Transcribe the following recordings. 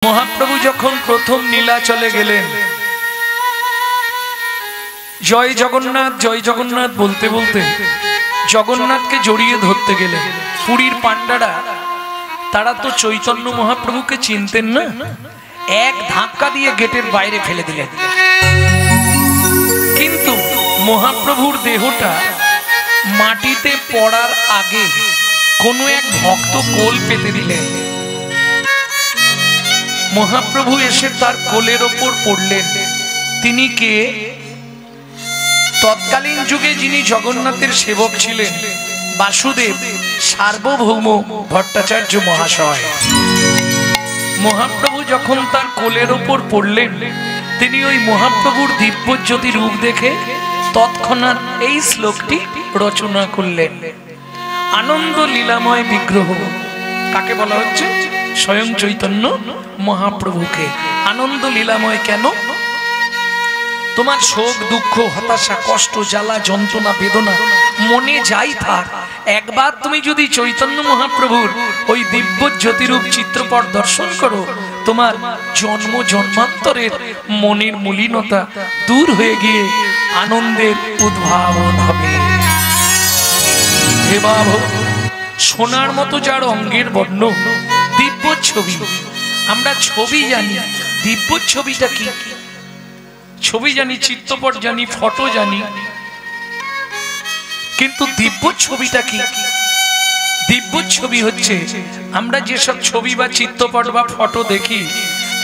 মহাপ্রভু যখন প্রথম নীলাচলে গেলেন, জয় জগন্নাথ বলতে বলতে জগন্নাথকে জড়িয়ে ধরতে গেলেন। পুরীর পান্ডারা তারা তো চৈতন্য মহাপ্রভুকে চিনতেন না, এক ধাক্কা দিয়ে গেটের বাইরে ফেলে দিলেন। কিন্তু মহাপ্রভুর দেহটা মাটিতে পড়ার আগে কোনো এক ভক্ত কোল পেতে দিলেন। মহাপ্রভু এসে তার কোলের ওপর পড়লেন। তিনি কে? তৎকালীন যুগে যিনি জগন্নাথের সেবক ছিলেন, বাসুদেব সার্বভৌম ভট্টাচার্য মহাশয়। মহাপ্রভু যখন তার কোলের ওপর পড়লেন, তিনি ওই মহাপ্রভুর দিব্যজ্যোতি রূপ দেখে তৎক্ষণাৎ এই শ্লোকটি রচনা করলেন। আনন্দ লীলাময় বিগ্রহ কাকে বলা হচ্ছে? স্বয়ং চৈতন্য মহাপ্রভুকে। আনন্দ লীলাময় কেন? তোমার শোক, দুঃখ, হতাশা, কষ্ট, জ্বালা, যন্ত্রণা, বেদনা মনে যাই থাক, একবার তুমি যদি চৈতন্য মহাপ্রভুর ওই দিব্য জ্যোতিরূপ চিত্রপট দর্শন করো, তোমার জন্ম জন্মান্তরের মনের মলিনতা দূর হয়ে গিয়ে আনন্দের উদ্ভাবন হবে। হে বাবা, সোনার মতো যার অঙ্গের বর্ণ, দিব্য ছবি। আমরা ছবি জানি, দিব্য ছবিটা কি? ছবি জানি, চিত্রপট জানি, ফটো জানি, কিন্তু দিব্য ছবিটা কি? দিব্য ছবি হচ্ছে আমরা যেসব ছবি বা চিত্রপট বা ফটো দেখি,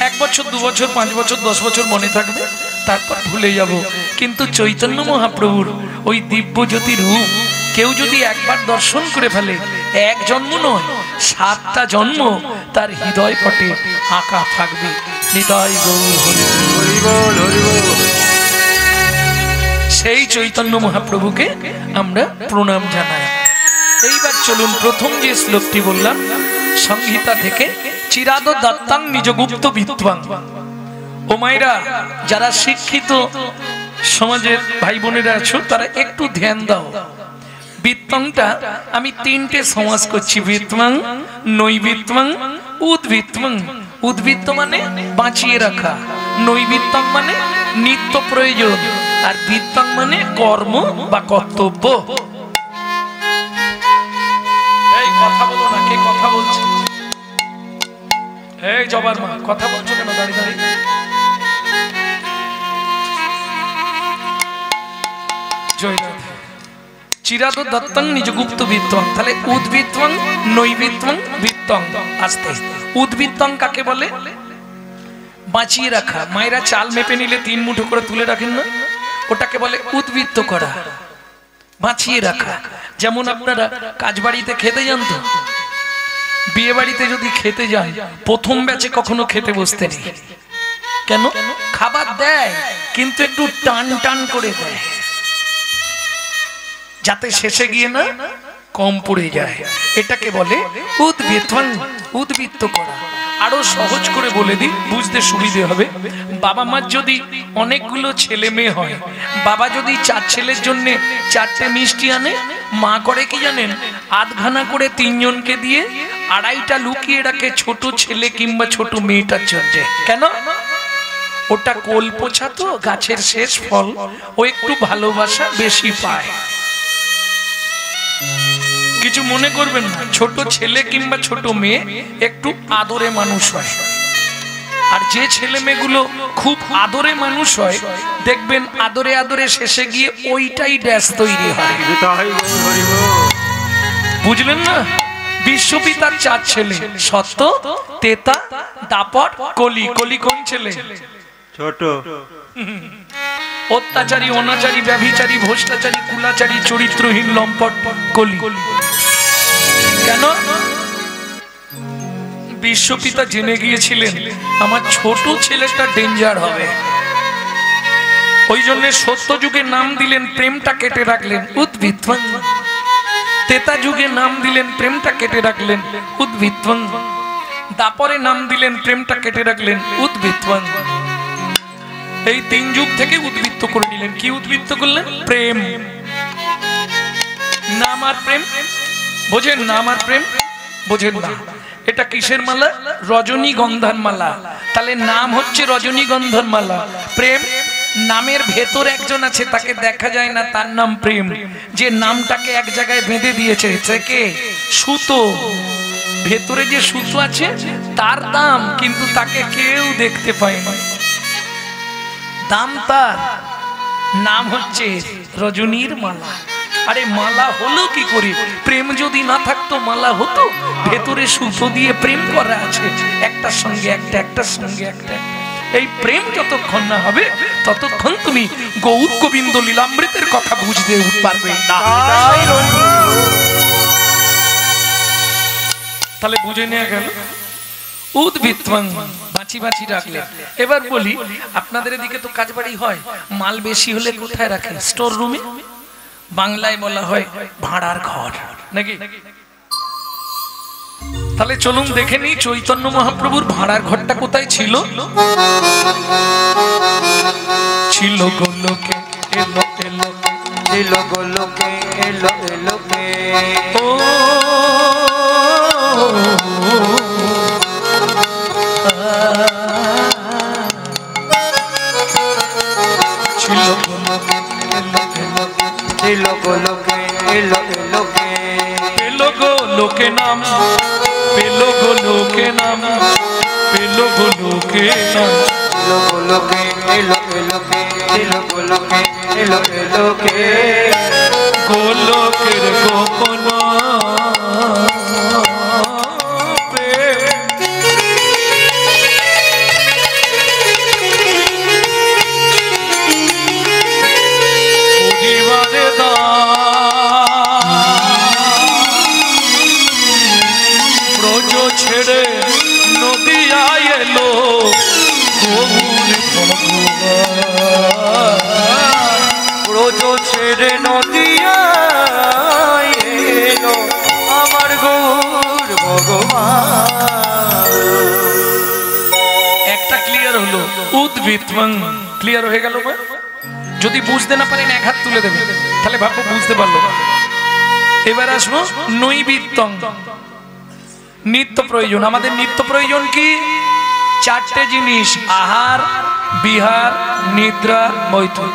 1 বছর 2 বছর 5 বছর 10 বছর মনে থাকবে, তারপর ভুলে যাব। কিন্তু চৈতন্য মহাপ্রভুর ওই দিব্য জ্যোতি রূপ কেউ যদি একবার দর্শন করে ফেলে, 1 জন্ম নয় 7টা জন্ম তার হৃদয় পটে আঁকা থাকবে। হৃদয় গৌর হরি বল, হরি বল। সেই চৈতন্য মহাপ্রভুকে আমরা প্রণাম জানাই। এইবার চলুন, প্রথম যে শ্লোকটি বললাম সংহিতা থেকে, চিরাদ দত্তাং নিজগুপ্ত বিত্বাং। ও মায়েরা, যারা শিক্ষিত সমাজের ভাই বোনেরা আছো, তারা একটু ধ্যান দাও। বিত্তংটা আমি 3টে সমাস করছি, বিত্তং, নৈবিত্তং, উদ্বৃত্তং। উদ্বৃত্ত মানে বাঁচিয়ে রাখা, নৈবিত্তং মানে নিত্য প্রয়োজন, আর বিত্তং মানে কর্ম বা কর্তব্য। এই কথা বলো না, কে কথা বলছে? এই জবার মা, কথা বলছো কেন দাঁড়িয়ে দাঁড়িয়ে? জয় চিরাদ দত্তং নিজগুপ্ত বিত্তং। তাহলে উদ্বৃত্তং, নৈবিত্তং, বিত্তং। আস্তে উদ্বৃত্তং কাকে বলে? বাঁচিয়ে রাখা। মায়েরা চাল মেপে নিলে 3 মুঠো করে তুলে রাখেন না, ওটাকে বলে উদ্বৃত্ত করা, বাঁচিয়ে রাখা। যেমন আপনারা কাজবাড়িতে খেতে যান, তো বিয়ে বাড়িতে যদি খেতে যান, প্রথম ব্যাচে কখনো খেতে বসতে নেই। কেন? খাবার দেয় কিন্তু একটু টান টান করে দেয়, যাতে শেষে গিয়ে না কম পড়ে যায়। এটাকে বলে উদ্বৃত্তং, উদ্বৃত্ত করা। আরো সহজ করে বলে দিই, বুঝতে সুবিধে হবে। বাবা মার যদি অনেকগুলো ছেলে মেয়ে হয়, বাবা যদি 4 ছেলের জন্য 4টে মিষ্টি আনে, মা করে কি জানেন? 8খানা করে 3 জনকে দিয়ে 2.5টা লুকিয়ে রাখে ছোট ছেলে কিংবা ছোট মেয়েটার জন্য। কেন? ওটা কোল পোছা তো, গাছের শেষ ফল, ও একটু ভালোবাসা বেশি পায়। কিছু মনে করবেন না, ছোট ছেলে কিংবা ছোট মেয়ে একটু আদরে মানুষ হয়। আর যে ছেলে মেয়েগুলো খুব আদরে মানুষ হয়, দেখবেন আদরে আদরে শেষে গিয়ে ওইটাই ড্যাশ তৈরি হয়। বুঝলেন না? বিশ্বপিতার 4 ছেলে, সত্য, তেতা, দাপট, কলি। কলি কোন ছেলে? ছোট। অত্যাচারী, অনাচারী, ব্যভিচারী, ভ্রষ্টাচারী, কুলাচারী, চরিত্রহীন, লম্পট, কলি। কেন? বিশ্বপিতা জেনে গিয়েছিলেন আমার ছোট ছেলেটা ডেঞ্জার হবে, ওই জন্য সত্য যুগে নাম দিলেন, প্রেমটা কেটে রাখলেন, উদ্বৃত্তং। তেতা যুগে নাম দিলেন, প্রেমটা কেটে রাখলেন, উদ্বৃত্তং। দাপরে নাম দিলেন, প্রেমটা কেটে রাখলেন, উদ্বৃত্তং। এই 3 যুগ থেকে উদ্বৃত্ত করে নিলেন। কি উদ্বৃত্ত করলেন? প্রেম। নাম আর প্রেম বোঝেন? নাম আর প্রেম বোঝেন না এটা কিসের মালা? রজনীগন্ধার মালা। তাহলে নাম হচ্ছে রজনীগন্ধার মালা। প্রেম নামের ভেতর একজন আছে, তাকে দেখা যায় না, তার নাম প্রেম। যে নামটাকে এক জায়গায় বেঁধে দিয়েছে, থেকে সুতো, ভেতরে যে সুতো আছে তার দাম, কিন্তু তাকে কেউ দেখতে পায় না। দাম তার, নাম হচ্ছে রজনীর মালা। আরে মালা হলো কি করে? প্রেম যদি না থাকতো মালা হতো? ভেতরে সুতো দিয়ে প্রেম করা আছে, একটার সঙ্গে একটা, একটার সঙ্গে একটা। এই প্রেম যতক্ষণ না হবে ততক্ষণ তুমি গৌর গোবিন্দ লীলামৃতের কথা বুঝতে পারবে না। তাহলে বুঝে নেওয়া গেল উদ্ভিত্বং, বাঁচি বাঁচি রাখলে। এবার বলি, আপনাদের এদিকে তো কাজ বাড়ি হয়, মাল বেশি হলে কোথায় রাখেন? স্টোর রুমে। বাংলায় বলা হয় ভাড়ার ঘর, নাকি? তাহলে চলুন দেখে নিই চৈতন্য মহাপ্রভুর ভাড়ার ঘরটা কোথায় ছিল। ছিল গোলকে, এলো এলো, ছিল গোলকে, এলো এলো, ও ছিল গোলকে, এলো এলো, ছিল গোলকে, এলো এলো, পেলো গোলকে নাম, পেলো গোলকে নাম, পেলো গোলকে নাম, পেলো গোলকে, এলো এলো, পেলো গোলকে, এলো এলো, গোলকের গোপন ছেড়ে নদিয়ায় এলো গৌর ভগবান, ব্রজ ছেড়ে নদিয়ায় এলো আমার গৌর ভগবান। একটা ক্লিয়ার হলো, উদ্ভিত্বং ক্লিয়ার হয়ে গেল। যদি বুঝতে না পারেন এক হাত তুলে দেবেন, তাহলে ভাববো বুঝতে পারলো। এবার আসবো নৈবিত্তং, নিত্য প্রয়োজন। আমাদের নিত্য প্রয়োজন কি? চারটে জিনিস, আহার, বিহার, নিদ্রা, মৈথুন।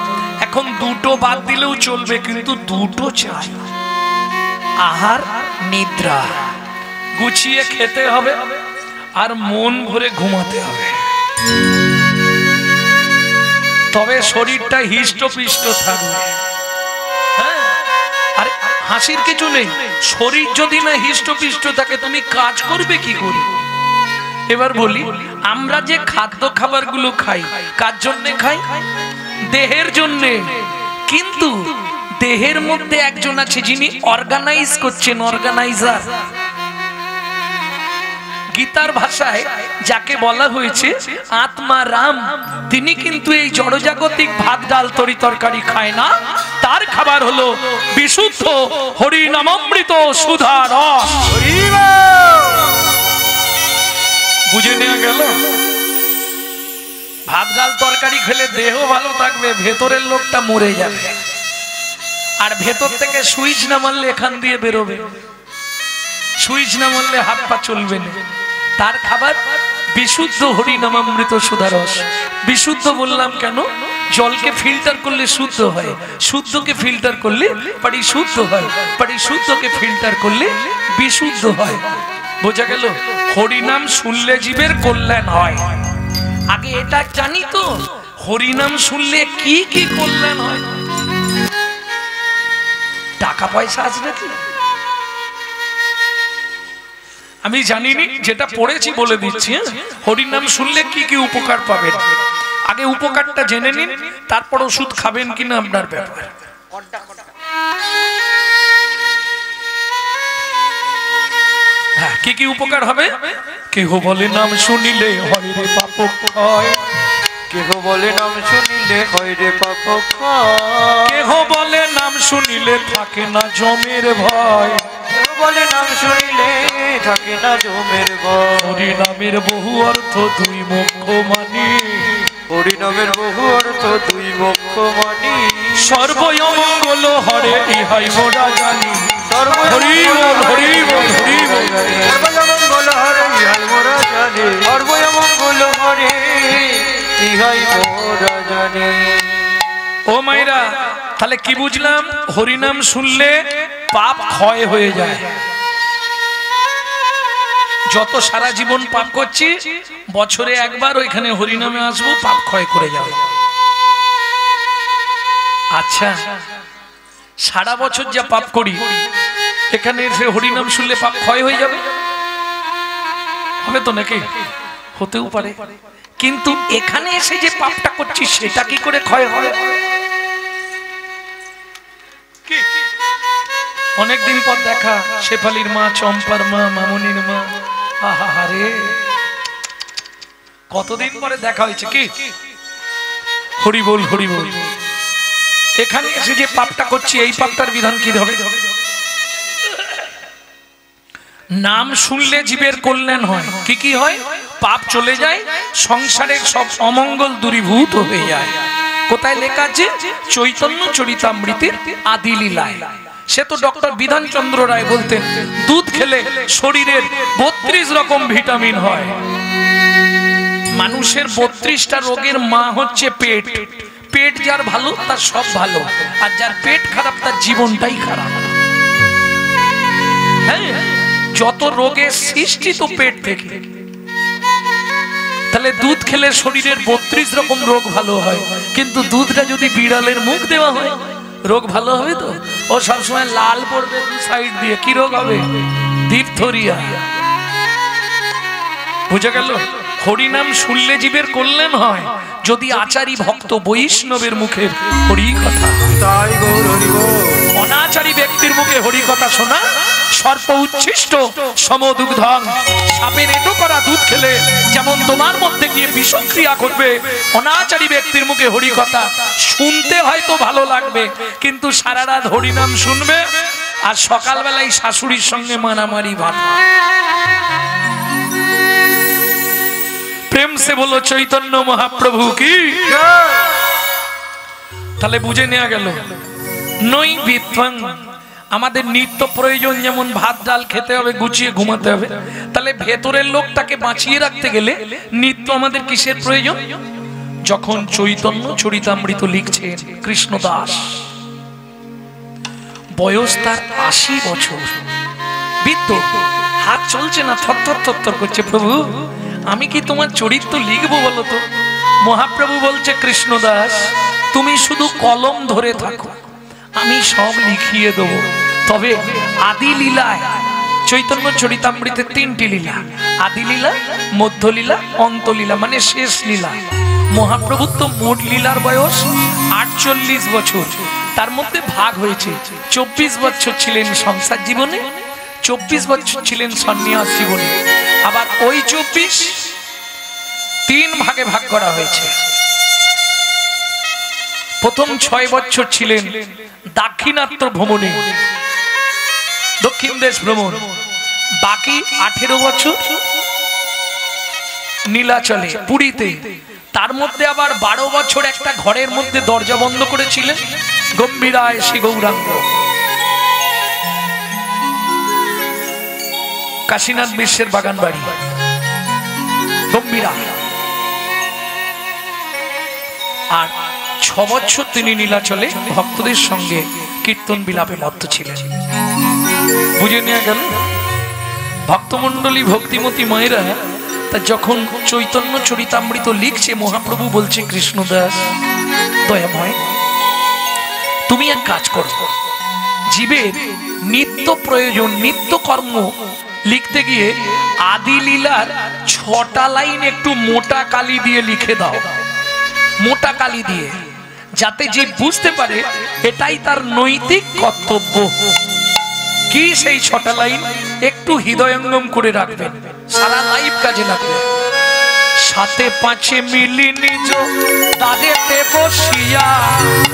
এখন দুটো বাদ দিলেও চলবে, কিন্তু দুটো চাই। আহার, নিদ্রা গুছিয়ে খেতে হবে, আর মন ভরে ঘুমাতে হবে, তবে শরীরটা হিষ্টপিষ্ট থাকবে। আরে হাসির কিছু নেই, শরীর যদি না হিষ্টপিষ্ট থাকে তুমি কাজ করবে কি করে? এবার বলি, আমরা যে খাদ্য খাবারগুলো খাই কার জন্য খাই? দেহের জন্য। কিন্তু দেহের মধ্যে একজন আছে যিনি অর্গানাইজ করছেন, অর্গানাইজার। গীতার ভাষায় যাকে বলা হয়েছে আত্মা রাম, তিনি কিন্তু এই জড়জাগতিক ভাত ডাল তরি তরকারি খায় না। তার খাবার হলো বিশুদ্ধ হরি নামামৃত সুধা রস। বুঝে নেওয়া গেল? ভাত ডাল তরকারি খেলে দেহ ভালো থাকবে, ভেতরের লোকটা মরে যাবে। আর ভেতর থেকে সুইচ না মারলে এখান দিয়ে বেরোবে, সুইচ না মারলে হাত পা চলবে না। তার খাবার বিশুদ্ধ হরি নামামৃত সুধা রস। বিশুদ্ধ বললাম কেন? জলকে ফিল্টার করলে শুদ্ধ হয়, শুদ্ধকে ফিল্টার করলে পরিশুদ্ধ হয়, পরিশুদ্ধকে ফিল্টার করলে বিশুদ্ধ হয়। বোঝা গেল? হরিনাম শুনলে জীবের কল্যাণ হয়। আগে এটা জানি তো, হরিনাম শুনলে কি কি কল্যাণ হয়। টাকা পয়সা আসবে কি আমি জানিনি, যেটা পড়েছি বলে দিচ্ছি। হরিনাম শুনলে কি কি উপকার পাবেন, আগে উপকারটা জেনে নিন, তারপর ওষুধ খাবেন কিনা আপনার ব্যাপার। হ্যাঁ, কি কি উপকার হবে? কেহ বলে নাম শুনিলে হয় রে পাপ ক্ষয়, কেহ বলে নাম শুনিলে হয় রে পাপ ক্ষয়, কেহ বলে নাম শুনিলে থাকে না জমের ভয়, কেহ বলে নাম শুনিলে থাকে না জমের ভয়। হরি নামের বহু অর্থ দুই মুখ্য মানি, হরি নামের বহু অর্থ দুই মুখ্য মানি, সর্বমঙ্গল হরে ইহাই মোরা জানি। হরি বল, হরি বল, হরি বল। ইহাই মোরা জানি সর্বয় মঙ্গল হরে ইহাই মোরা জানি। ও মাইরা, তাহলে কি বুঝলাম? হরিনাম শুনলে পাপ ক্ষয় হয়ে যায়। যত সারা জীবন পাপ করছি, বছরে একবার ওইখানে হরিনামে আসবো, পাপ ক্ষয় করে যাবে। আচ্ছা, সারা বছর যা পাপ করি, এখানে এসে হরিনাম শুনলে পাপ ক্ষয় হয়ে যাবে? হবে তো নাকি? হতেও পারে, কিন্তু এখানে এসে যে পাপটা করছি সেটা কি করে ক্ষয় হয়? অনেকদিন পর দেখা, শেফালির মা, চম্পার মা, মামনির মা, আহারে কতদিন পরে দেখা হয়েছে। কি হরি বল, হরি বল। এখানে এসে যে পাপটা করছি, এই পাপটার বিধান কি হবে? নাম শুনলে জীবের কল্যাণ হয়। কি কি হয়? পাপ চলে যায়, সংসারের সব অমঙ্গল দূরীভূত হয়ে যায়। কোথায় লেখা আছে? চৈতন্য চরিতামৃতের আদি লীলায়। সে তো ডক্টর বিধানচন্দ্র রায় বলতেন, দুধ খেলে শরীরের 32 রকম ভিটামিন হয়। মানুষের 32টা রোগের মা হচ্ছে পেট। পেট যার ভালো তার সব ভালো, আর যার পেট খারাপ তার জীবনটাই খারাপ। হ্যাঁ, যত রোগের সৃষ্টি তো পেট থেকে। তাহলে দুধ খেলে শরীরের 32 রকম রোগ ভালো হয়, কিন্তু দুধটা যদি বিড়ালের মুখ দেওয়া হয়, রোগ ভালো হবে তো? ও সবসময় লাল পড়বে দু সাইড দিয়ে, কি রোগ হবে? ডিপথোরিয়া। বুঝে গেল? হরিনাম শুনলে জীবের কল্যাণ হয়, যদি আচারী ভক্ত বৈষ্ণবের মুখে হরি কথা। অনাচারী ব্যক্তির মুখে হরি কথা শোনা সর্প উচ্ছিষ্ট সমদুগ্ধং। সাপে নেটো করা দুধ খেলে যেমন তোমার মধ্যে গিয়ে বিষক্রিয়া করবে, অনাচারী ব্যক্তির মুখে হরি কথা শুনতে হয়তো ভালো লাগবে, কিন্তু সারা রাত হরিনাম শুনবে আর সকালবেলায় শাশুড়ির সঙ্গে মারামারি ভাত। প্রেম সে বলো চৈতন্য মহাপ্রভু কি। তাহলে বুঝে নেওয়া গেল, নই বিত্বাং। আমাদের নিত্য প্রয়োজন, যেমন ভাত ডাল খেতে হবে, গুছিয়ে ঘুমাতে হবে, তাহলে ভেতরের লোকটাকে বাঁচিয়ে রাখতে গেলে নিত্য আমাদের কিসের প্রয়োজন? যখন চৈতন্য চরিতামৃত লিখছেন কৃষ্ণদাস, বয়স তার 80 বছর, বৃদ্ধ, হাত চলছে না, থরথর থরথর করছে। প্রভু, আমি কি তোমার চরিত্র লিখবো বলো তো? মহাপ্রভু বলছে, কৃষ্ণদাস তুমি শুধু কলম ধরে থাকো, আমি সব লিখিয়ে দেবো। তবে আদি লীলায়, চৈতন্য চরিতামৃতের 3টি লীলা, আদি লীলা, মধ্যলীলা, অন্তলীলা, মানে শেষ লীলা। মহাপ্রভুর তো মোট লীলার বয়স 48 বছর, তার মধ্যে ভাগ হয়েছে। 24 বছর ছিলেন সংসার জীবনে, 24 বছর ছিলেন সন্ন্যাস জীবনে, আবার ওই 24 3 ভাগে ভাগ করা হয়েছে। প্রথম 6 বছর ছিলেন দাক্ষিণাত্য ভ্রমণে, দক্ষিণ দেশ ভ্রমণ। বাকি 18 বছর নীলাচলে, পুরীতে। তার মধ্যে আবার 12 বছর একটা ঘরের মধ্যে দরজা বন্ধ করেছিলেন, গম্ভীরায় শ্রী গৌরাঙ্গ। কাশীনাথ বিশ্বের বাগান বাড়ি গম্ভীরা। আর 6 বছর তিনি নীলাচলে ভক্তদের সঙ্গে কীর্তন বিলাপে মত্ত ছিলেন। বুঝে নেওয়া গেল? ভক্তমণ্ডলী, ভক্তিমতী মায়েরা তা যখন চৈতন্য চরিতামৃত লিখছে, মহাপ্রভু বলছে, কৃষ্ণদাস দয়াময়, তুমি এক কাজ করো, জীবের নিত্য প্রয়োজন, নিত্য কর্ম লিখতে গিয়ে আদি লীলার 6টা লাইন একটু মোটা কালি দিয়ে লিখে দাও, মোটা কালি দিয়ে, যাতে যে বুঝতে পারে এটাই তার নৈতিক কর্তব্য। কি সেই 6টা লাইন একটু হৃদয়ঙ্গম করে রাখবেন, সারা লাইফ কাজে লাগবে। সাথে পাঁচে মিলি নিজ দাঁড়েতে বসিয়া,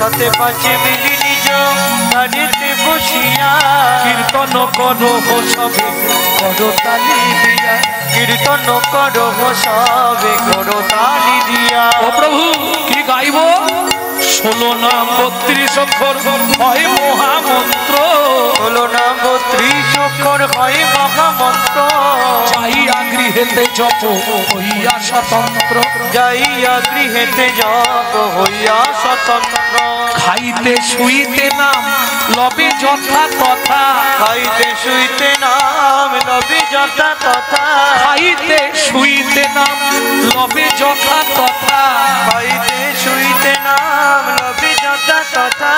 সাথে পাঁচে মিলি নিজ দাঁড়েতে বসিয়া, কীর্তন করো সবে করো তালি দিয়া, কীর্তন করো সবে করো তালি দিয়া। ও প্রভু, কি গাইব? 16 নাম 32 অক্ষর হয় মহামন্ত্র, 16 নাম 32 অক্ষর হয় মহামন্ত্র। যাইয়া গৃহেতে জপ হইয়া স্বতন্ত্র, যাইয়া গৃহেতে জপ হইয়া স্বতন্ত্র। খাইতে শুইতে নাম লবে যথা তথা, খাইতে শুইতে নাম লবে যথা তথা। খাইতে শুইতে নাম লবে যথা তথা, খাইতে শুইতে নাম লবে যথা তথা।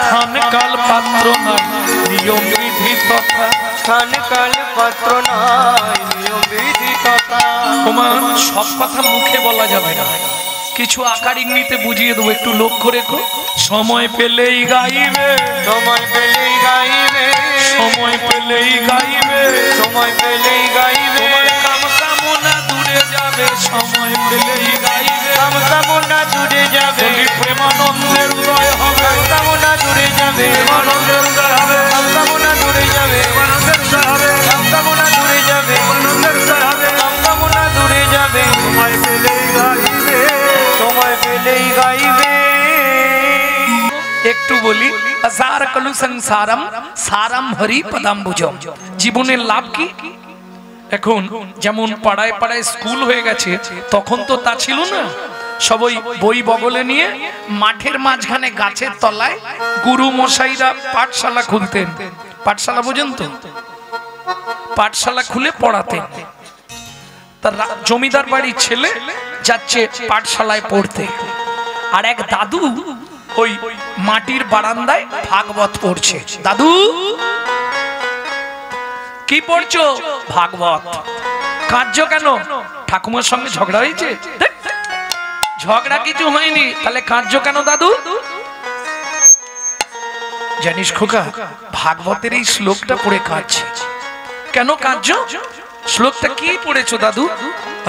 স্থান কাল পাত্র নাই নিয়ম বিধি তথা, স্থান কাল পাত্র নাই নিয়ম বিধি তথা। তোমার সব কথা মুখে বলা যাবে না, কিছু আকার ইঙ্গিতে বুঝিয়ে দেবো, একটু লক্ষ্য রেখো। সময় পেলেই গাইবে, সময় পেলেই গাইবে, সময় পেলেই গাইবে, সময় পেলেই গাইবে। তোমার কাম কামনা দূরে যাবে, সময় পেলেই গাইবে। কাম কামনা দূরে যাবে, প্রেমানন্দের উদয় হবে, কাম কামনা দূরে যাবে, প্রেমানন্দের উদয় হবে, কাম কামনা দূরে যাবে, প্রেমানন্দের উদয় হবে, কাম কামনা দূরে যাবে, প্রেমানন্দের উদয় হবে। কাম কামনা দূরে যাবে। সময় পেলেই গাইবে, সময় পেলেই গাইবে। একটু বলি, আসার কলু সংসারম সারাম হরি পদাম্বুজম। জীবনের লাভ কি? এখন যেমন পাড়ায় পাড়ায় স্কুল হয়ে গেছে, তখন তো তা ছিল না। সবাই বই বগলে নিয়ে মাঠের মাঝখানে গাছের তলায় গুরু মশাইরা পাঠশালা খুলতেন। পাঠশালা বোঝেন তো? পাঠশালা খুলে পড়াতেন। তার জমিদার বাড়ির ছেলে যাচ্ছে পাঠশালায় পড়তে, আর এক দাদু ওই মাটির বারান্দায় ভাগবত পড়ছে। দাদু কি পড়ছো? ভাগবত। কাঁদছো কেন? ঠাকুমার সঙ্গে ঝগড়া হয়েছে? ঝগড়া কিছু হয়নি, তাহলে কাঁদছো কেন দাদু? জানিস খোকা, ভাগবতের এই শ্লোকটা পড়ে কাঁদছে। কেন কাঁদছো? শ্লোকটা কি পড়েছো দাদু?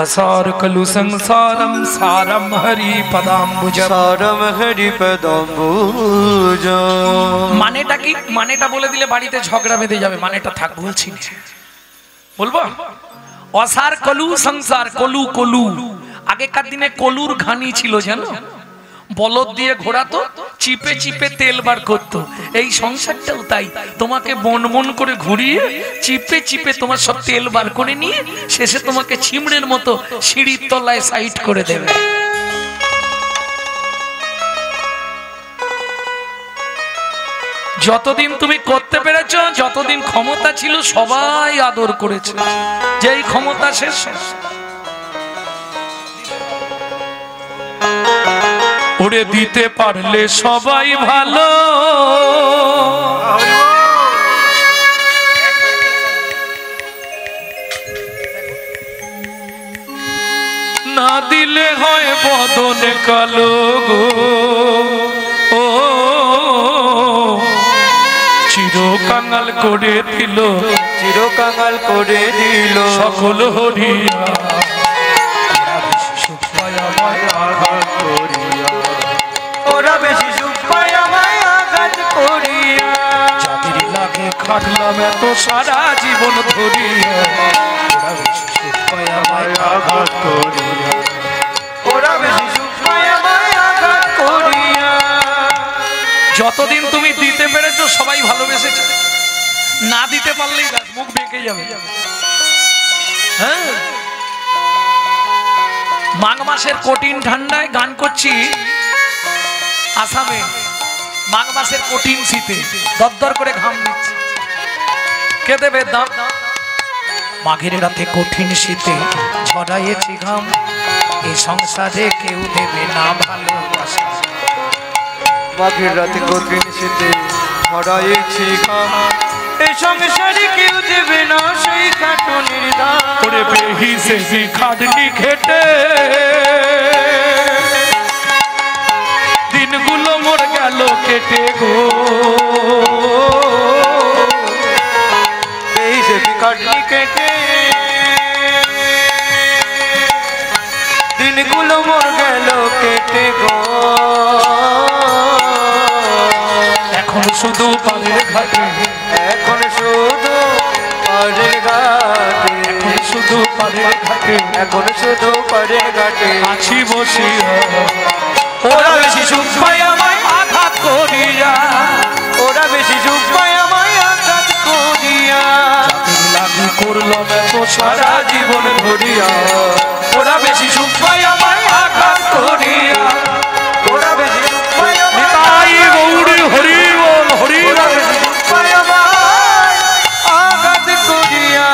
असार कलु संसारम सारम हरि पदाम्बुजम। সারম হরি পদাম্বুজ। মানেটা কি? মানেটা বলে দিলে বাড়িতে ঝগড়া বেঁধে যাবে, মানেটা থাক বলছি না। বলবো? অসার কলু সংসার, কলু কলু। আগেকার দিনে কলুর ঘানি ছিল জানো, বলদ দিয়ে ঘোরাতো, চিপে চিপে তেল বার করতো। এই সংসারটাও তাই, তোমাকে বন বন করে ঘুরিয়ে চিপে চিপে তোমার সব তেল বার করে নিয়ে শেষে তোমাকে ছিমড়ের মতো সিঁড়ির তলায় সাইড করে দেবে। যতদিন তুমি করতে পেরেছ, যতদিন ক্ষমতা ছিল সবাই আদর করেছে, যেই ক্ষমতা শেষ ওরে দিতে পারলে সবাই ভালো, না দিলে হয় বদনে কালো গো। ও চির কাঙাল করে দিল, চির কাঙাল করে দিল সকল হরিয়া। ওরা বেশি সুখ পায় আমায় আঘাত করিয়া। যাদের লাগে খাটলাম এত সারা জীবন ধরিয়া, ওরা বেশি সুখ পায় আমায় আঘাত করিয়া। ওরা বেশি সুখ পায় আমায় আঘাত করিয়া। যতদিন তুমি দিতে পেরেছো সবাই ভালোবেসেছে, না দিতে পারলেই মুখ বেঁকে যাবে। হ্যাঁ, মাঘ মাসের কঠিন ঠান্ডায় গান করছি আসামে, মাঘ মাসের কঠিন শীতে দরদর করে ঘাম দিচ্ছে। কে দেবে দাম? মাঘের রাতে কঠিন শীতে ঝরাইয়েছি ঘাম, এই সংসারে কেউ দেবে না ভালোবাসা। মাঘের রাতে কঠিন শীতে ঝরাইয়েছি ঘাম, এই সংসারে কেউ দেবে না সেই খাটুনির দাম। ওরে বেহিসেবি খাটনি খেটে দিনগুলো মোর গেল কেটে গো। বেহিসেবি খাটনি কেটে দিনগুলো মোর গেল কেটে গো। এখন শুধু পালের ঘাটে, এখন শুধু পাড়ের ঘাটে, এখন শুধু পালের ঘাটে এখন শুধু পাড়ের ঘাটে আছি বসিয়া। ওরা বেশি সুখ পায় আমায় করলাম এত সারা জীবন ধরিয়া, ওরা বেশি সুখ পায় আমায় আঘাত করিয়া, ওরা বেশি সুখ পায় আমায় নিতাই গৌরী হরি বল হরি ওরা বল। বেশি সুখ পায় আমায় আঘাত করিয়া।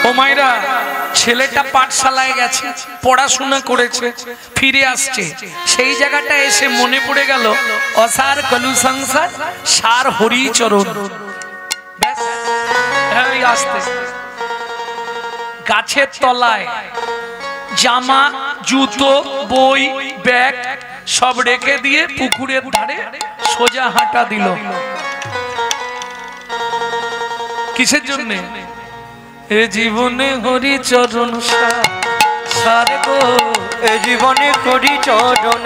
ও মায়েরা, ছেলেটা পাঠশালায় গেছে, পড়াশোনা করেছে, ফিরে আসছে, সেই জায়গাটা এসে মনে পড়ে গেল অসার কলু সংসার সার হরিচরণ। ব্যাস, এই আসতে গাছের তলায় জামা জুতো বই ব্যাগ সব রেখে দিয়ে পুকুরের ধারে সোজা হাঁটা দিল। কিসের জন্যে? এ জীবনে হরিচরণ সার গো, এ জীবনে হরিচরণ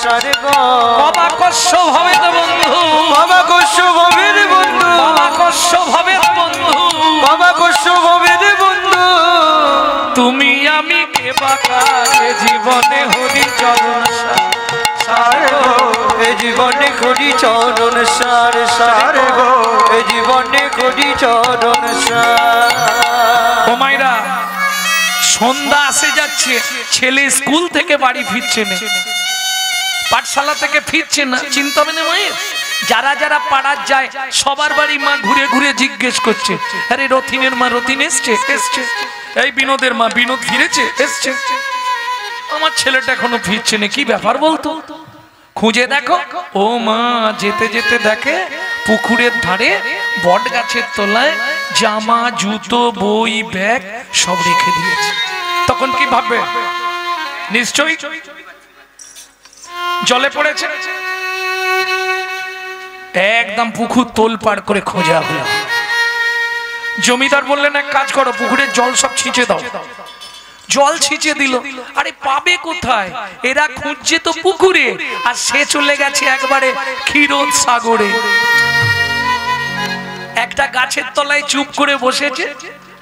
সার গো। বাবা কষ্ট হবে তো বন্ধু, বাবা কষ্ট হবে রে বন্ধু, বাবা কষ্ট হবে তো বন্ধু, বাবা কষ্ট হবে রে বন্ধু। তুমি আমি কে বাকা, এ জীবনে হরিচরণ সার গো, এ জীবনে হরিচরণ সার গো, এ জীবনে হরিচরণ সার। ও মাইরা, সন্ধ্যা আসে যাচ্ছে, ছেলে স্কুল থেকে বাড়ি ফিরছে না, পাঠশালা থেকে ফিরছে না, চিন্তা হবে না মায়ের? যারা যারা পাড়ার যায় সবার বাড়ি মা ঘুরে ঘুরে জিজ্ঞেস করছে, আরে রথিনের মা রথিন এসছে? এসছে। এই বিনোদের মা বিনোদ ফিরেছে? এসছে। আমার ছেলেটা এখনো ফিরছে না, কি ব্যাপার বলতো? খুঁজে দেখো, ও মা যেতে যেতে দেখে পুকুরের ধারে বট গাছের তলায় জামা জুতো বই ব্যাগ সব রেখে দিয়েছে। তখন কি ভাববে? নিশ্চয়ই জলে পড়েছে। একদম পুকুর তোল পার করে খোঁজা হলো। জমিদার বললেন এক কাজ করো, পুকুরের জল সব ছিঁচে দাও। জল ছিঁচে দিল। আরে পাবে কোথায়? এরা খুঁজছে তো পুকুরে, আর সে চলে গেছে একবারে ক্ষীরোদ সাগরে। একটা গাছের তলায় চুপ করে বসেছে,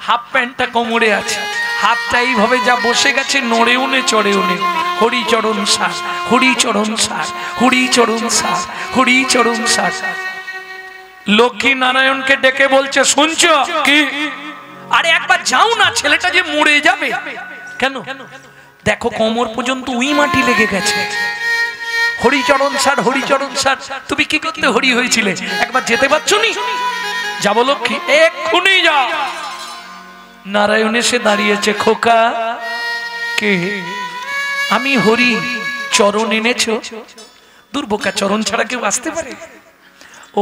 হাফ প্যান্টটা কোমরে আছে, হাতটা এইভাবে যা বসে গেছে, নড়ে উনে চড়ে উনে হরিচরণ সার হরিচরণ সার হরিচরণ সার হরিচরণ সার। লক্ষ্মী নারায়ণকে ডেকে বলছে, শুনছো কি? আরে একবার যাও না, ছেলেটা যে মরে যাবে। কেন? দেখো কোমর পর্যন্ত উই মাটি লেগে গেছে। হরিচরণ সার হরিচরণ সার, তুমি কি করতে হরি হয়েছিলে? একবার যেতে পারছো নি? যাবো লক্ষ্মী, এক্ষুনি যাও। নারায়ণ এসে দাঁড়িয়েছে, খোকা কে? আমি হরি, চরণ এনেছো? দুর্বোকা, চরণ ছাড়া কেউ আসতে পারে?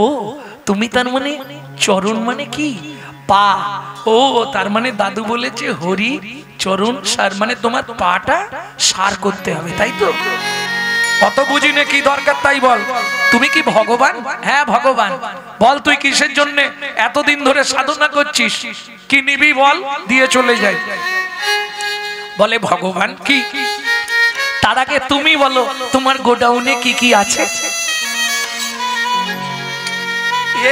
ও তুমি তার মানে চরণ মানে কি? পা। ও তার মানে দাদু বলেছে হরি চরণ সার, মানে তোমার পাটা সার করতে হবে, তাই তো? অত বুঝি না, কি দরকার তাই বল। তুমি কি ভগবান? হ্যাঁ ভগবান। বল তুই কিসের জন্য এতদিন ধরে সাধনা করছিস? কি নিবি বল, দিয়ে চলে যাই। বলে ভগবান কি? তার আগে তুমি বলো তোমার গোডাউনে কি কি আছে?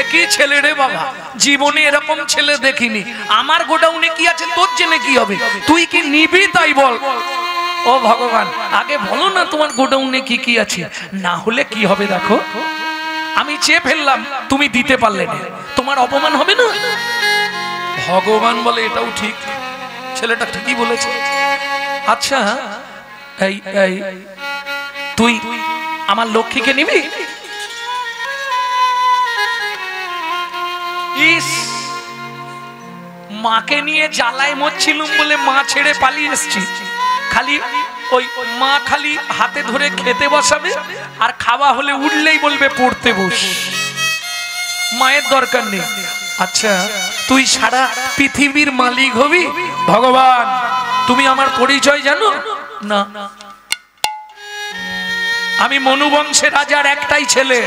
একই ছেলে রে বাবা, জীবনে এরকম ছেলে দেখিনি। আমার গোডাউনে কি আছে তোর জেনে কি হবে? তুই কি নিবি তাই বল। ও ভগবান, আগে বলো না তোমার গোডাউনে কি কি আছে, না হলে কি হবে দেখো। আমি চেয়ে ফেললাম, তুমি দিতে পারলে না, তোমার অপমান হবে না? ভগবান বলে এটাও ঠিক, ছেলেটা ঠিকই বলেছে। আচ্ছা এই এই তুই আমার লক্ষ্মীকে নিবি? ইস, মাকে নিয়ে জ্বালায় মরছিলুম বলে মা ছেড়ে পালিয়ে এসছি। খালি ওই মা খালি হাতে ধরে খেতে বসাবে, আর খাওয়া হলে উঠলেই বলবে পড়তে বস। মায়ের দরকার নেই। আচ্ছা তুই সারা পৃথিবীর মালিক হবি? ভগবান তুমি আমার পরিচয় জানো না? আমি মনু বংশের রাজার একটাই ছেলে,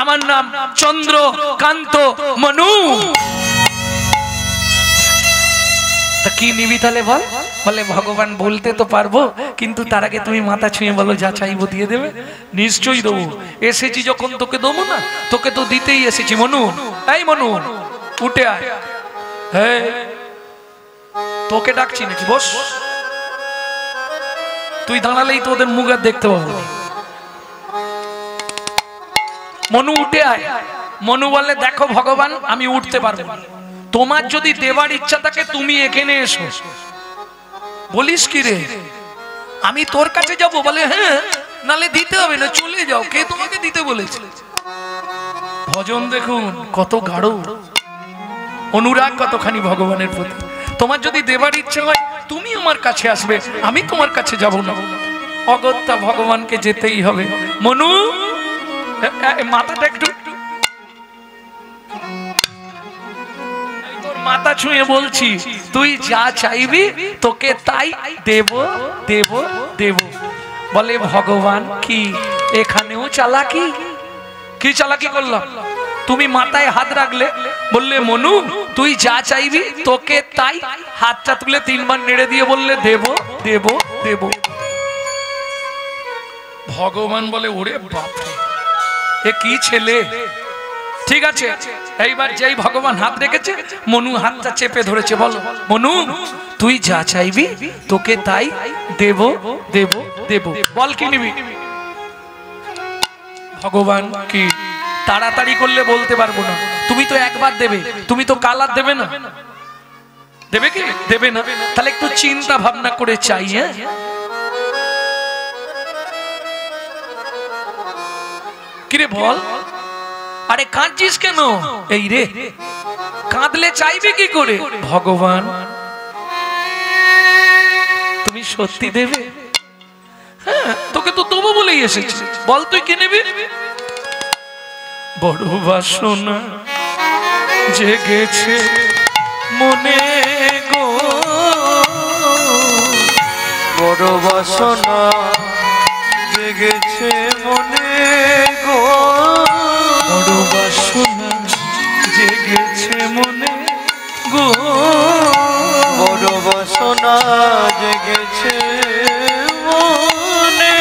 আমার নাম চন্দ্রকান্ত মনু। কি নিবি তাহলে বল? বলে ভগবান বলতে তো পারবো, কিন্তু তার আগে তুমি মাথা ছুঁয়ে বলো যা চাইবো দিয়ে দেবে। নিশ্চয়ই দেবো, এসেছি যখন তোকে দেবো না? তোকে তো দিতেই এসেছি। মনু, এই মনু উঠে আয়। হ্যাঁ তোকে ডাকছি নাকি, বস। তুই দাঁড়ালেই তো ওদের মুখ আর দেখতে পাবো। মনু উঠে আয়। মনু বলে দেখো ভগবান আমি উঠতে পারবো না। তোমার যদি দেবার ইচ্ছা থাকে তুমি এখানে এসো। বলিস কি রে, আমি তোর কাছে যাব? বলে হ্যাঁ, নালে দিতে হবে না, চলে যাও। কে তোমাকে দিতে বলেছে? ভজন দেখুন কত গাঢ়, অনুরাগ কতখানি ভগবানের প্রতি। তোমার যদি দেবার ইচ্ছা হয় তুমি আমার কাছে আসবে, আমি তোমার কাছে যাব না। অগত্যা ভগবানকে যেতেই হবে। মনু, মাথাটা একটু তোর মাথা ছুঁয়ে বলছি, তুই যা চাইবি তোকে তাই দেব দেব দেব। বলে ভগবান কি এখানেও চালাকি? কি চালাকি করলাম? তুমি মাথায় হাত রাখলে, বললে মনু তুই যা চাইবি তোকে তাই, হাতটা তুলে 3 বার নেড়ে দিয়ে বললে দেব দেব দেব। ভগবান বলে ওরে বাপরে, এ কি ছেলে। ঠিক আছে, এইবার যেই ভগবান হাত রেখেছে মনু হাতটা চেপে ধরেছে। বল মনু তুই যা চাইবি তোকে তাই দেব দেব দেব। বল কি নিবি? ভগবান কি তাড়াতাড়ি করলে বলতে পারবো না, তুমি তো একবার দেবে, তুমি তো কাল আর দেবে না। দেবে কি দেবে না? তাহলে একটু চিন্তা ভাবনা করে চাই। হ্যাঁ, কিরে বল, আরে কাঁদছিস কেন? এই রে, কাঁদলে চাইবে কি করে? ভগবান তুমি সত্যি দেবে? হ্যাঁ, তোকে তো দেবো বলেই এসেছি, বল তুই কি নেবি? বড় বাসনা জেগেছে মনে গো, বড় বাসনা জেগেছে মনে গো, বড় বাসনা জেগেছে মনে গো, বড় বাসনা জেগেছে মনে।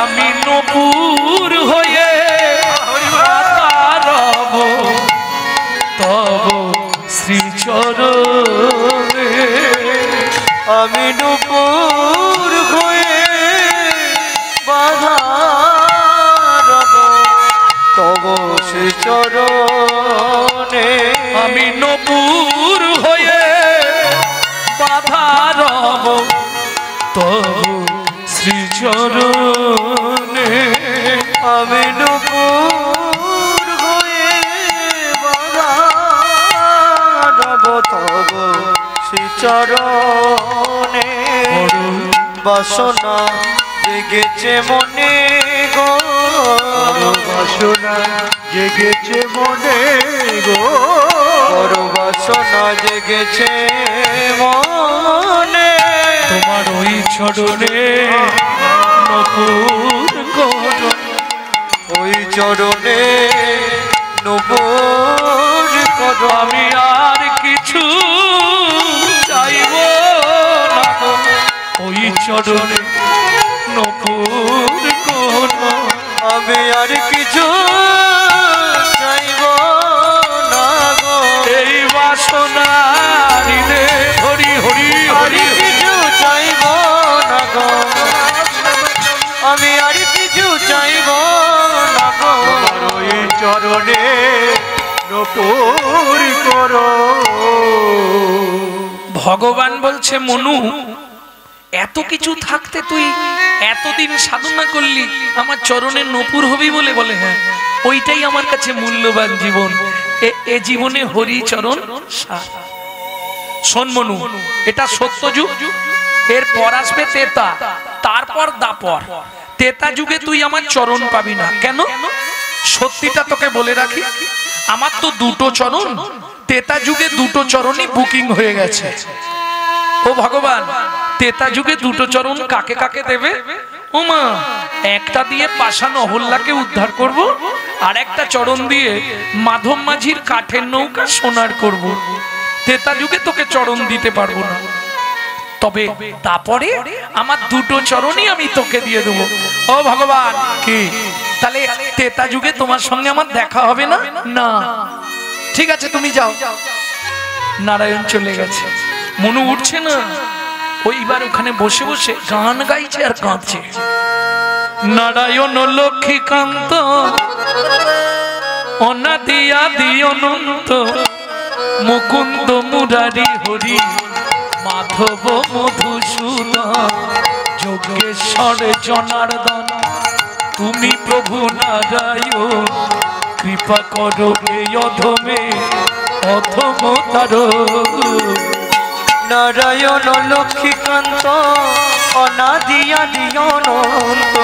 আমি নপুর হয়ে রব তব শ্রীচরণে, আমি নূপুর হয়ে বাধা রব তব শ্রীচরণে, আমি নপুর হয়ে বাধা রব তব শ্রীচরণে, আমি নূপুর হয়ে বাধা রব তব শ্রীচরণে। বাসনা জেগেছে মনে গো, বাসনা জেগেছে মনে গো, বড় বাসনা জেগেছে মনে। তোমার ওই চরণে নপুর করো, ওই চরণে নূপুর করো। আমি আর কিছু চাইব না গো, ওই চরণে নপুর করো। আমি আর কিছু চাইব না গো, এই বাসনা হৃদে হরি হরি হরি, কিছু চাইব না গো, আমি আর কিছু চাইব না গো, ওই চরণে নূপুর করো। ভগবান বলছে মনু এত কিছু থাকতে তুই এতদিন সাধনা করলি, আমার চরণে নপুর হবি বলে? বলে হ্যাঁ, ওইটাই আমার কাছে মূল্যবান জীবন, এ জীবনে হরি চরণ। শোন মনু, এটা সত্য যুগ, এরপর আসবে তেতা, তারপর দাপর। তেতা যুগে তুই আমার চরণ পাবি না। কেন? সত্যিটা তোকে বলে রাখি, আমার তো 2টো চরণ, তেতা যুগে 2টো চরণই বুকিং হয়ে গেছে। ও ভগবান, তেতা যুগে 2টো চরণ কাকে কাকে দেবে? ও মা, একটা দিয়ে পাষাণ অহল্যাকে উদ্ধার করব, আর একটা চরণ দিয়ে মাধব মাঝির কাঠের নৌকা সোনার করব। তেতা যুগে তোকে চরণ দিতে পারবো না, তবে তারপরে আমার 2টো চরণই আমি তোকে দিয়ে দেবো। ও ভগবান কি তাহলে তেতা যুগে তোমার সঙ্গে আমার দেখা হবে না? না, ঠিক আছে তুমি যাও। নারায়ণ চলে গেছে, মনু উঠছে না। ওইবার ওখানে বসে বসে গান গাইছে আর কাঁদছে। নারায়ণ লক্ষ্মীকান্ত অনাদি আদি অনন্ত মুকুন্দ মুরারি হরি মাধব মধুসূদন যোগেশ্বর জনার্দন তুমি প্রভু নারায়ণ কৃপা করো এই অধমে অধমতার নারায়ণ লক্ষ্মীকান্ত অনাদি আদি অনন্ত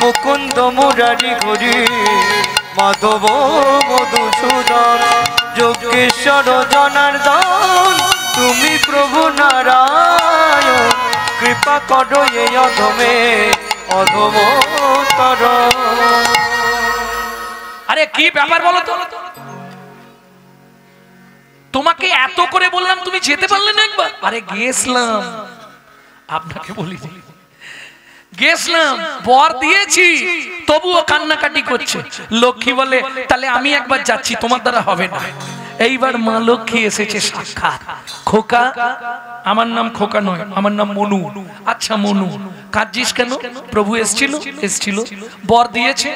মুকুন্দ মুরারি হরি মাধব মধুসূদন যোগেশ্বর জনার্দন তুমি প্রভু নারায়ণ কৃপা করো এই অধমে অধমতর। আরে কি ব্যাপার বলো তো, তোমাকে এত করে বললাম তুমি যেতে পারলে না একবার? আরে গেছিলাম, আপনাকে বলি গেছিলাম, বর দিয়েছি, তবুও কান্নাকাটি করছে। লক্ষ্মী বলে তাহলে আমি একবার যাচ্ছি, তোমার দ্বারা হবে না। এইবার মা লক্ষ্মী এসেছে সাক্ষাৎ। খোকা, আমার নাম খোকা নয়, আমার নাম মনু। আচ্ছা মনু, কাঁদছিস কেন? প্রভু এসেছিল, বর দিয়েছে,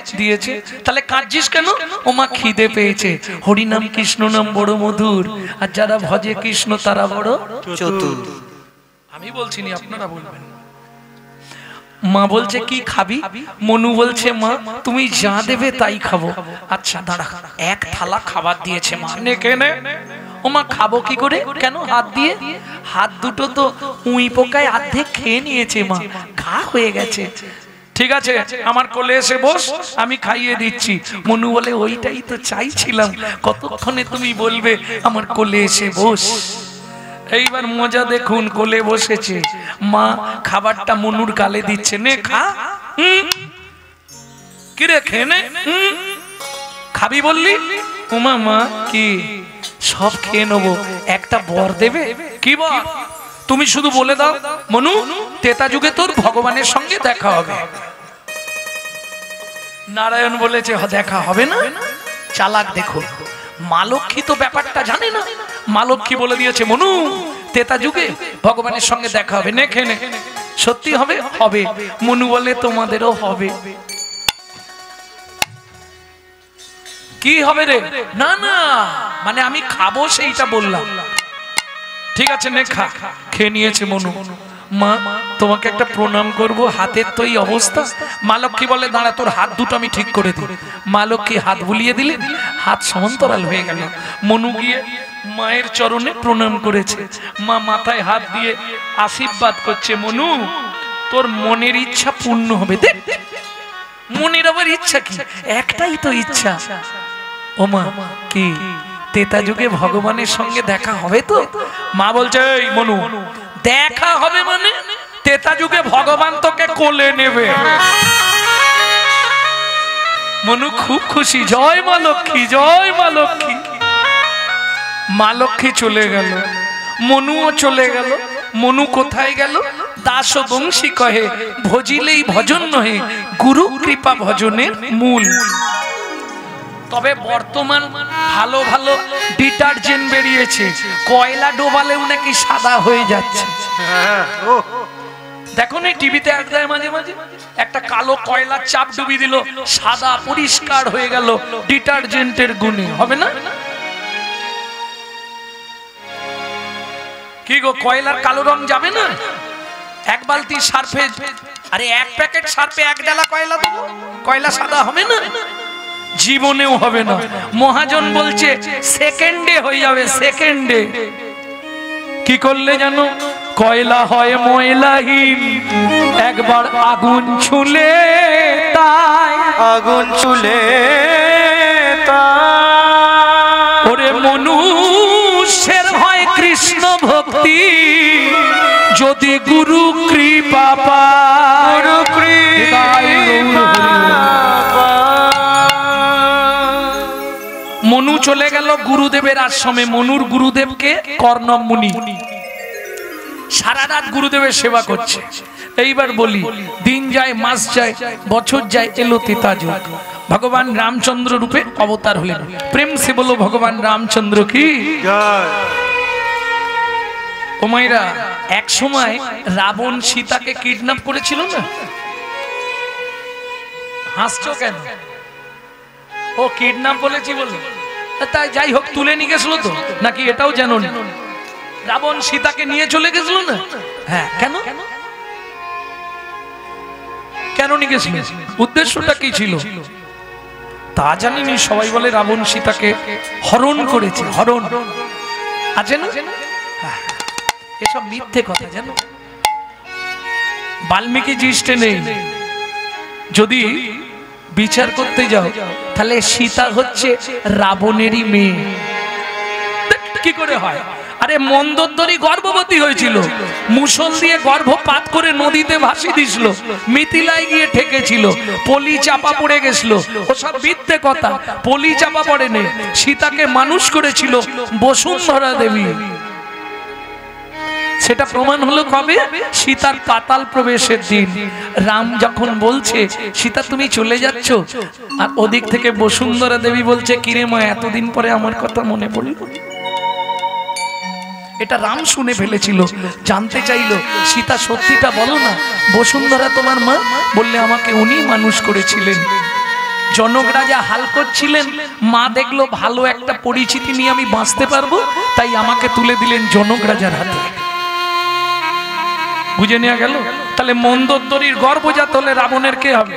তাহলে কাঁদছিস কেন? ও মা খিদে পেয়েছে। হরিনাম কৃষ্ণ নাম বড় মধুর, আর যারা ভজে কৃষ্ণ তারা বড় চতুর। আমি বলছি নি, আপনারা বলবেন। মা বলছে কি খাবি? মনু বলছে মা তুমি যা দেবে তাই খাবো। আচ্ছা দাঁড়া, এক থালা খাবার দিয়েছে মা, নে কেনে। ও মা খাবো কি করে? কেন? হাত দিয়ে। হাত দুটো তো উই পোকায় অর্ধেক খেয়ে নিয়েছে মা, ঘা হয়ে গেছে। ঠিক আছে আমার কোলে এসে বস, আমি খাইয়ে দিচ্ছি। মনু বলে ওইটাই তো চাইছিলাম, কতক্ষণে তুমি বলবে আমার কোলে এসে বস। এইবার মজা দেখুন, কোলে বসেছে মা, খাবারটা মনুর গালে দিচ্ছে, নে খা। কিরে খেয়ে নে, খাবি বললি? ওমা মা কি সব খেয়ে নেবো, একটা বর দেবে? কি বর? তুমি শুধু বলে দাও মনু তেতা যুগে তোর ভগবানের সঙ্গে দেখা হবে। নারায়ণ বলেছে দেখা হবে না, চালাক দেখো। মা লক্ষ্মী তো ব্যাপারটা জানে না। মা লক্ষ্মী বলে দিয়েছে মনু তেতা যুগে ভগবানের সঙ্গে দেখা হবে, নে খেয়ে নে। সত্যি হবে? হবে। মনু বলে তোমাদেরও হবে। কি হবে রে? না না, মানে আমি খাবো সেইটা বললাম। ঠিক আছে নে খা। খেয়ে নিয়েছে মনু। মা তোমাকে একটা প্রণাম করব, হাতের তো এই অবস্থা। মা লক্ষ্মী বলে দাঁড়া, তোর হাত দুটো আমি ঠিক করে দিই। মা লক্ষ্মী হাত বুলিয়ে দিলেন, হাত সমান্তরাল হয়ে গেল। মনু গিয়ে মায়ের চরণে প্রণাম করেছে। মা মাথায় হাত দিয়ে আশীর্বাদ করছে, মনু তোর মনের ইচ্ছা পূর্ণ হবে। দেখ মনের আবার ইচ্ছা কি? একটাই তো ইচ্ছা। ও মা কি তেতা যুগে ভগবানের সঙ্গে দেখা হবে তো? মা বলছে এই মনু দেখা হবে মানে তেতা যুগে ভগবান তোকে কোলে নেবে। মনু খুব খুশি, জয় মা লক্ষ্মী, জয় মা লক্ষ্মী। মা লক্ষ্মী চলে গেল, মনুও চলে গেল। মনু কোথায় গেল? দাস বংশী কহে ভজিলেই ভজন নহে, গুরু কৃপা ভজনের মূল। তবে বর্তমান ভালো ভালো ডিটারজেন্ট বেরিয়েছে, কয়লা ডোবালেও নাকি সাদা হয়ে যাচ্ছে। দেখো না টিভিতে এক দেয় মাঝে মাঝে, একটা কালো কয়লার চাপ ডুবি দিল, সাদা পরিষ্কার হয়ে গেল ডিটারজেন্টের গুণে। হবে না? কি গো কয়লার কালো রং যাবে না? এক বালতি সার্ফে, আরে এক প্যাকেট সার্ফে এক ডালা কয়লা দেবো, কয়লা সাদা হবে না? জীবনেও হবে না। মহাজন বলছে সেকেন্ডে হয়ে যাবে, সেকেন্ডে। কি করলে জানো? কয়লা হয় ময়লাহীন, একবার আগুন ছুলে তাই, আগুন ছুলে ওরে মনুষ্যের হয় কৃষ্ণ ভক্তি, যদি গুরু কৃপা পায়। গুরু কৃপা মনু চলে গেল গুরুদেবের আশ্রমে। মনুর গুরুদেবকে কর্ণব মুনি, সারা রাত গুরুদেবের সেবা করছে। এইবার বলি দিন যায়, মাস যায়, বছর যায়, এলো তেতা যুগ। ভগবান রামচন্দ্র রূপে অবতার হলেন। প্রেম সে বলো ভগবান রামচন্দ্র কি জয়। ও মায়েরা, এক সময় রাবণ সীতাকে কিডন্যাপ করেছিল না? হাসছো কেন? ও কিডন্যাপ বলেছি বলে তাই যাই হোক, তুলে নিয়ে গেছিল তো নাকি এটাও জানো না? রাবণ সীতাকে নিয়ে চলে গেছিল না? হ্যাঁ, কেন কেন নিয়ে গেছিল? উদ্দেশ্যটা কি ছিল তা জানিনি। সবাই বলে রাবণ সীতাকে হরণ করেছে। হরণ আছে না? এসব মিথ্যে কথা জানো। বাল্মীকি জিষ্টে নেই। যদি বিচার করতে যাও তাহলে সীতা হচ্ছে রাবণেরই মেয়ে। কি করে হয়? আরে মন্দোদরী গর্ভবতী হয়েছিল, মুসল দিয়ে গর্ভপাত করে নদীতে ভাসিয়ে দিছিল, মিথিলায় গিয়ে ঠেকেছিল, পলি চাপা পড়ে গেছিল। ওসব মিথ্যে কথা। পলি চাপা পড়েনি, সীতাকে মানুষ করেছিল বসুন্ধরা দেবী। সেটা প্রমাণ হলো কবে? সীতার পাতাল প্রবেশের দিন। রাম যখন বলছে সীতা তুমি চলে যাচ্ছ, আর ওদিক থেকে বসুন্ধরা দেবী বলছে কিরে মা, এতদিন পরে আমার কথা মনে পড়ল। এটা রাম শুনে ফেলেছিল, জানতে চাইলো সীতা সত্যিটা বলো না, বসুন্ধরা তোমার মা? বললে আমাকে উনি মানুষ করেছিলেন। জনক রাজা হাল করছিলেন, মা দেখলো ভালো একটা পরিচিতি নিয়ে আমি বাঁচতে পারবো, তাই আমাকে তুলে দিলেন জনক রাজার হাতে। বুঝে নেওয়া গেল? তাহলে মন্দোদরীর গর্ভজাত হলে রাবণের কে হবে?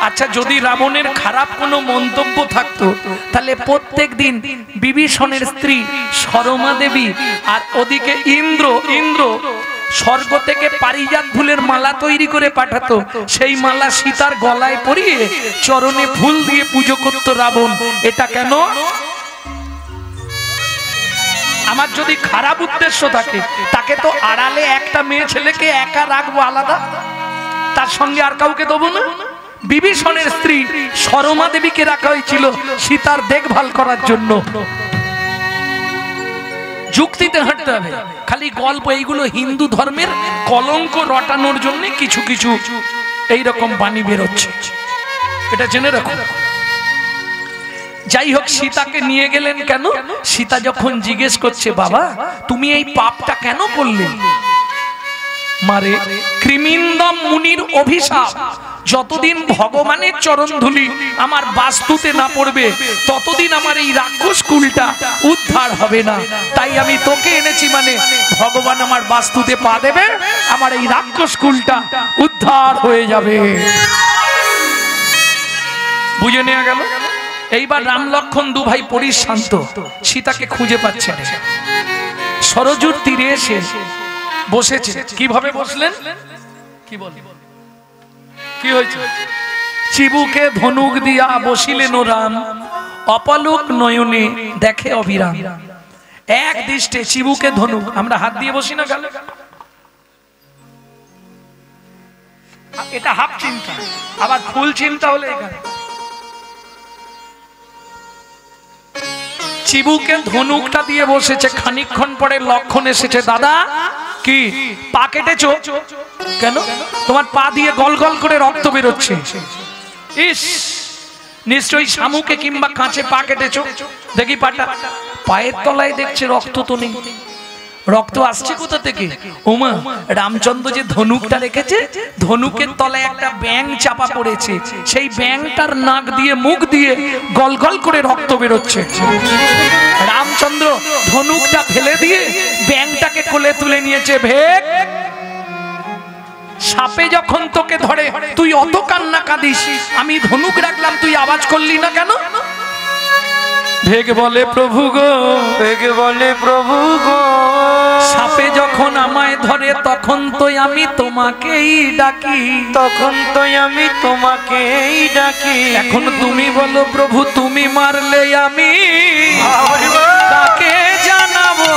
আচ্ছা, যদি রাবণের খারাপ কোনো মন্তব্য থাকতো তাহলে প্রত্যেক দিন বিভীষণের স্ত্রী সরমা দেবী আর ওদিকে ইন্দ্র স্বর্গ থেকে পারিজাত ফুলের মালা তৈরি করে পাঠাতো, সেই মালা সীতার গলায় পরিয়ে চরণে ফুল দিয়ে পুজো করতো রাবণ। এটা কেন? আমার যদি খারাপ উদ্দেশ্য থাকে, তাকে তো আড়ালে একটা মেয়ে ছেলেকে একা রাখবো আলাদা, তার সঙ্গে আর কাউকে দেবো না। বিভীষণের স্ত্রী সরমা দেবীকে রাখা হয়েছিল সীতার দেখভাল করার জন্য। যুক্তিতে হাঁটতে হবে, খালি গল্প এইগুলো হিন্দু ধর্মের কলঙ্ক রটানোর জন্য কিছু কিছু এইরকম বাণী বেরোচ্ছে, এটা জেনে রাখো। যাই হোক, সীতাকে নিয়ে গেলেন কেন? সীতা যখন জিজ্ঞেস করছে বাবা তুমি এই পাপটা কেন করলে? মারে কৃমিন্দম মুনির অভিশাপ, যতদিন ভগবানের চরণ ধুলি আমার বাস্তুতে না পড়বে ততদিন আমার এই রাক্ষস কুলটা উদ্ধার হবে না। তাই আমি তোকে এনেছি, মানে ভগবান আমার বাস্তুতে পা দেবে, আমার এই রাক্ষস কুলটা উদ্ধার হয়ে যাবে। বুঝে নেওয়া গেল? এইবার রাম লক্ষণ দু ভাই পরিশান্ত, সীতাকে খুঁজে পাচ্ছে না। সরজুর তীরে এসে বসেছে। কিভাবে বসলেন? কি বল, কি হয়েছে? চিবুকে ধনুক দিয়া বসিলেন রাম, অপলক নয়নে দেখে অবিরাম। এক দৃষ্টে চিবুকে ধনুক, আমরা হাত দিয়ে বসি না গালে, এটা হাফ চিন্তা, আবার ফুল চিন্তা হলে এখানে চিবুকে ধনুকটা দিয়ে বসেছে। খানিকক্ষণ পরে লক্ষণ এসেছে, দাদা কি পা কেটেছো কেন? তোমার পা দিয়ে গল গল করে রক্ত বেরোচ্ছে। ইস, নিশ্চয়ই শামুকে কিংবা কাঁচে পা কেটেছো। দেখি পাটা, পায়ের তলায় দেখছে রক্ত তো নেই। রক্ত আসছে কোথা থেকে? ওমা, রামচন্দ্র যে ধনুকটা রেখেছে, ধনুকের তলায় একটা ব্যাঙ চাপা পড়েছে, সেই ব্যাঙটার নাক দিয়ে মুখ দিয়ে গল গল করে রক্ত বেরোচ্ছে। রামচন্দ্র ধনুকটা ফেলে দিয়ে ব্যাঙটাকে কোলে তুলে নিয়েছে। ভেক, সাপে যখন তোকে ধরে তুই অত কান্না কাঁদিস, আমি ধনুক রাখলাম তুই আওয়াজ করলি না কেন? ভেগ বলে প্রভু গো, ভেগ বলে প্রভু গো, সাপে যখন আমায় ধরে তখন তো আমি তোমাকেই ডাকি, তখন তো আমি তোমাকেই ডাকি। এখন তুমি বলো প্রভু, তুমি মারলে আমি তাকে জানাবো,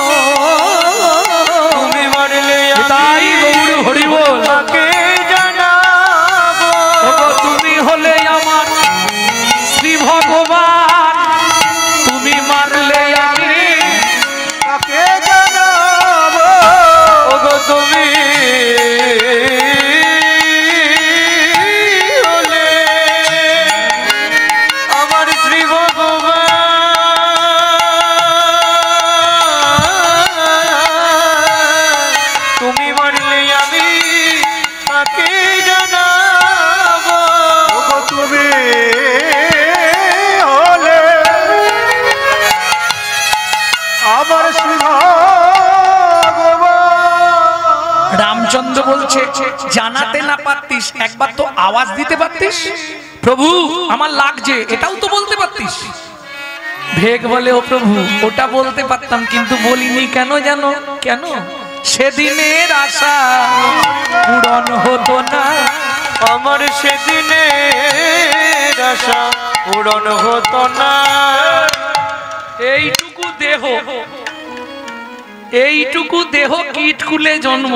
তুমি মারলে তাই গৌর হরি বল, তাকে জানাবো। তুমি হলে আমার শ্রী ভগবান, তুমি মারলে আমি তাকে জানাবো। ওগো তুমি হলে আমার শ্রী ভগবান, তুমি মারলে আমি তাকে জানাবো। ওগো তুমি রামচন্দ্র বলছে জানাতে না পারতিস একবার তো আওয়াজ দিতে পারতিস, প্রভু আমার লাগছে, এটাও তো বলতে পারতিস। ভেগ বলে ও প্রভু ওটা বলতে পারতাম কিন্তু বলিনি, কেন জানো? কেন? সেদিনের আশা পূরণ হতো না, আমার সেদিনের আশা পূরণ হতো না। এইটুকু দেহ কীটকুলে জন্ম,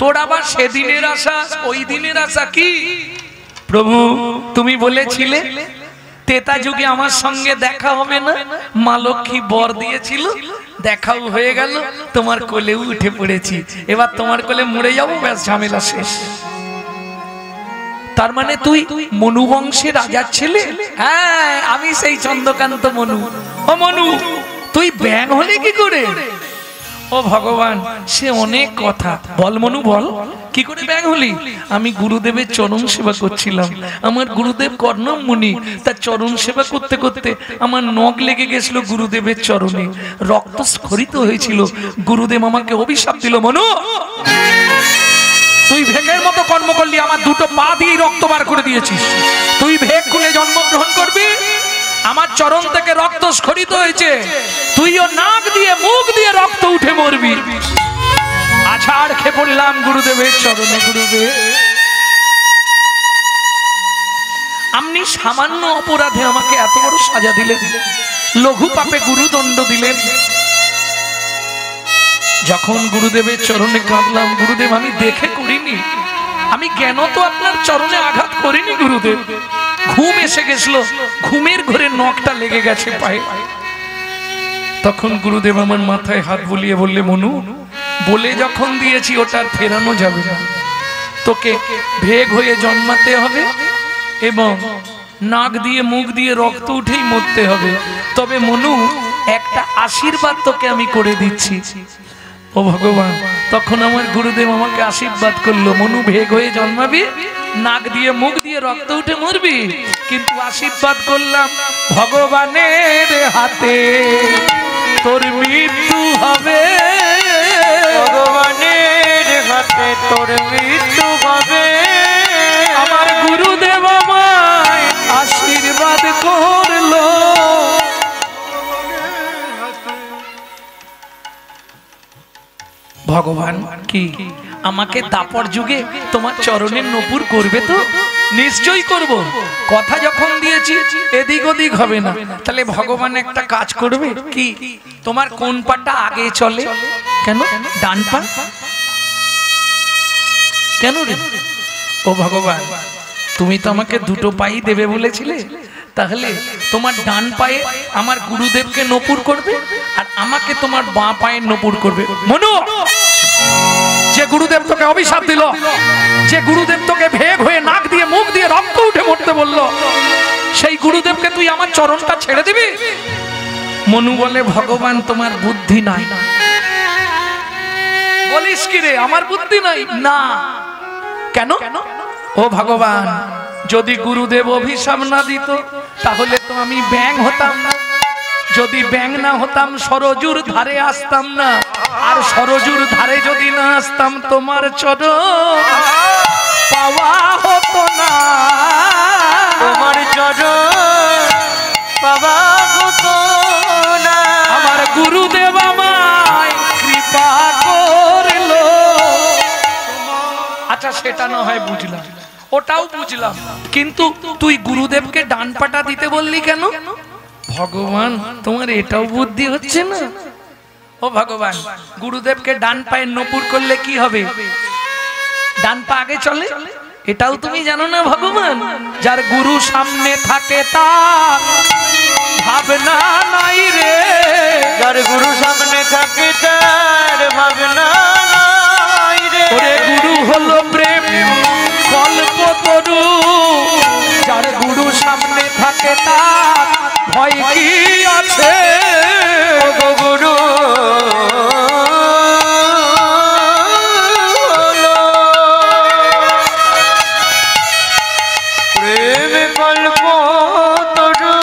তোর আবার সেদিনের আশা ওই দিনের আশা কি? প্রভু তুমি বলেছিলে তেতা যুগে আমার সঙ্গে দেখা হবে না, মা লক্ষ্মী বর দিয়েছিল, দেখাও হয়ে গেল, তোমার কোলেও উঠে পড়েছি, এবার তোমার কোলে মরে যাবো, ব্যাস ঝামেলা শেষ। তার মানে তুই মনু বংশের রাজার ছেলে? হ্যাঁ আমি সেই চন্দ্রকান্ত মনু। ও মনু তুই ব্যাং হলে কি করে? ও ভগবান সে অনেক কথা, বল মনু বল কি করে ব্যাং হলি? আমি গুরুদেবের চরণ সেবা করছিলাম, আমার গুরুদেব কর্ণম মুনি, তার চরণ সেবা করতে করতে আমার নখ লেগে গেছিল গুরুদেবের চরণে, রক্ত স্খলিত হয়েছিল, গুরুদেব আমাকে অভিশাপ দিল, মনু তুই ভেগের মতো কর্ম করলি, আমার দুটো পা দিয়ে রক্ত বার করে দিয়েছিস, তুই ভেগ খুলে জন্মগ্রহণ করবি, আমার চরণ থেকে রক্ত স্খলিত হয়েছে, তুইও নাক দিয়ে মুখ দিয়ে রক্ত উঠে মরবি। আছাড় খেয়ে পড়লাম গুরুদেবের চরণে, গুরুদেব আপনি সামান্য অপরাধে আমাকে এত বড় সাজা দিলেন, লঘু পাপে গুরুদণ্ড দিলেন। যখন গুরুদেবের চরণে কাঁদলাম, গুরুদেব আমি দেখে করিনি, আমি জ্ঞান তো আপনার চরণে আঘাত করিনি গুরুদেব, ঘুম এসে গেছিল, ঘুমের ঘরে নখটা লেগে গেছে পায়ে। তখন গুরুদেব আমার মাথায় হাত বুলিয়ে বললে মনু বলে যখন দিয়েছি ওটা আর ফেরানো যাবে না, তোকে ভেগ হয়ে জন্মাতে হবে এবং নাক দিয়ে মুখ দিয়ে রক্ত উঠেই মরতে হবে, তবে মনু একটা আশীর্বাদ তোকে আমি করে দিচ্ছি। ও ভগবান তখন আমার গুরুদেব আমাকে আশীর্বাদ করলো, মনু ভেগ হয়ে জন্মাবি, নাক দিয়ে মুখ দিয়ে রক্ত উঠে মরবি, কিন্তু আশীর্বাদ করলাম ভগবানের হাতে তোর মৃত্যু হবে, ভগবানের হাতে তোর মৃত্যু হবে। আমার গুরুদেব আমায় আশীর্বাদ করলো। ভগবান কি আমাকে দাপর যুগে তোমার চরণের নপুর করবে তো? নিশ্চয়ই করব, কথা যখন দিয়েছি এদিক ওদিক হবে না। তাহলে ভগবান একটা কাজ করবে কি, তোমার কোন পাটা আগে চলে? কেন ডান পা? কেন রে? ও ভগবান তুমি তো আমাকে দুটো পাই দেবে বলেছিলে, তাহলে তোমার ডান পায়ে আমার গুরুদেবকে নপুর করবে আর আমাকে তোমার বাঁ পায়ে নপুর করবে। মনু যে গুরুদেব তোকে অভিশাপ দিল, যে গুরুদেব তোকে ভেগ হয়ে নাক দিয়ে মুখ দিয়ে রক্ত উঠে মরতে বলল, সেই গুরুদেবকে তুই আমার চরণটা ছেড়ে দিবি? মনু বলে ভগবান তোমার বুদ্ধি নাই। বলিস কি রে আমার বুদ্ধি নাই? না কেন? ও ভগবান যদি গুরুদেব অভিশাপ না দিত তাহলে তো আমি ব্যাং হতাম না, যদি ব্যাং না হতাম সরজুর ধারে আসতাম না, আর সরজুর ধারে যদি না আসতাম তোমার চরণ পাওয়া হতো না, তোমার চরণ পাওয়া হতো না। আমার গুরুদেব আমায় কৃপা করলো। আচ্ছা সেটা না হয় বুঝলাম, ওটাও বুঝলাম, কিন্তু তুই গুরুদেবকে ডান পাটা দিতে বললি কেন? ভগবান তোমার এটাও বুদ্ধি হচ্ছে না? ও ভগবান গুরুদেবকে ডান পায়ে নপুর করলে কি হবে? ডান পা আগে চলে, এটাও তুমি জানো না ভগবান? যার গুরু সামনে থাকে তার ভাবনা নাই রে, যার গুরু সামনে থাকে তার ভাবনা নাই রে। ওরে গুরু হলো প্রেম কল্পতরু, যার গুরু সামনে থাকে তার ভয় কি আছে? ও গুরু প্রেম কল্পতরু,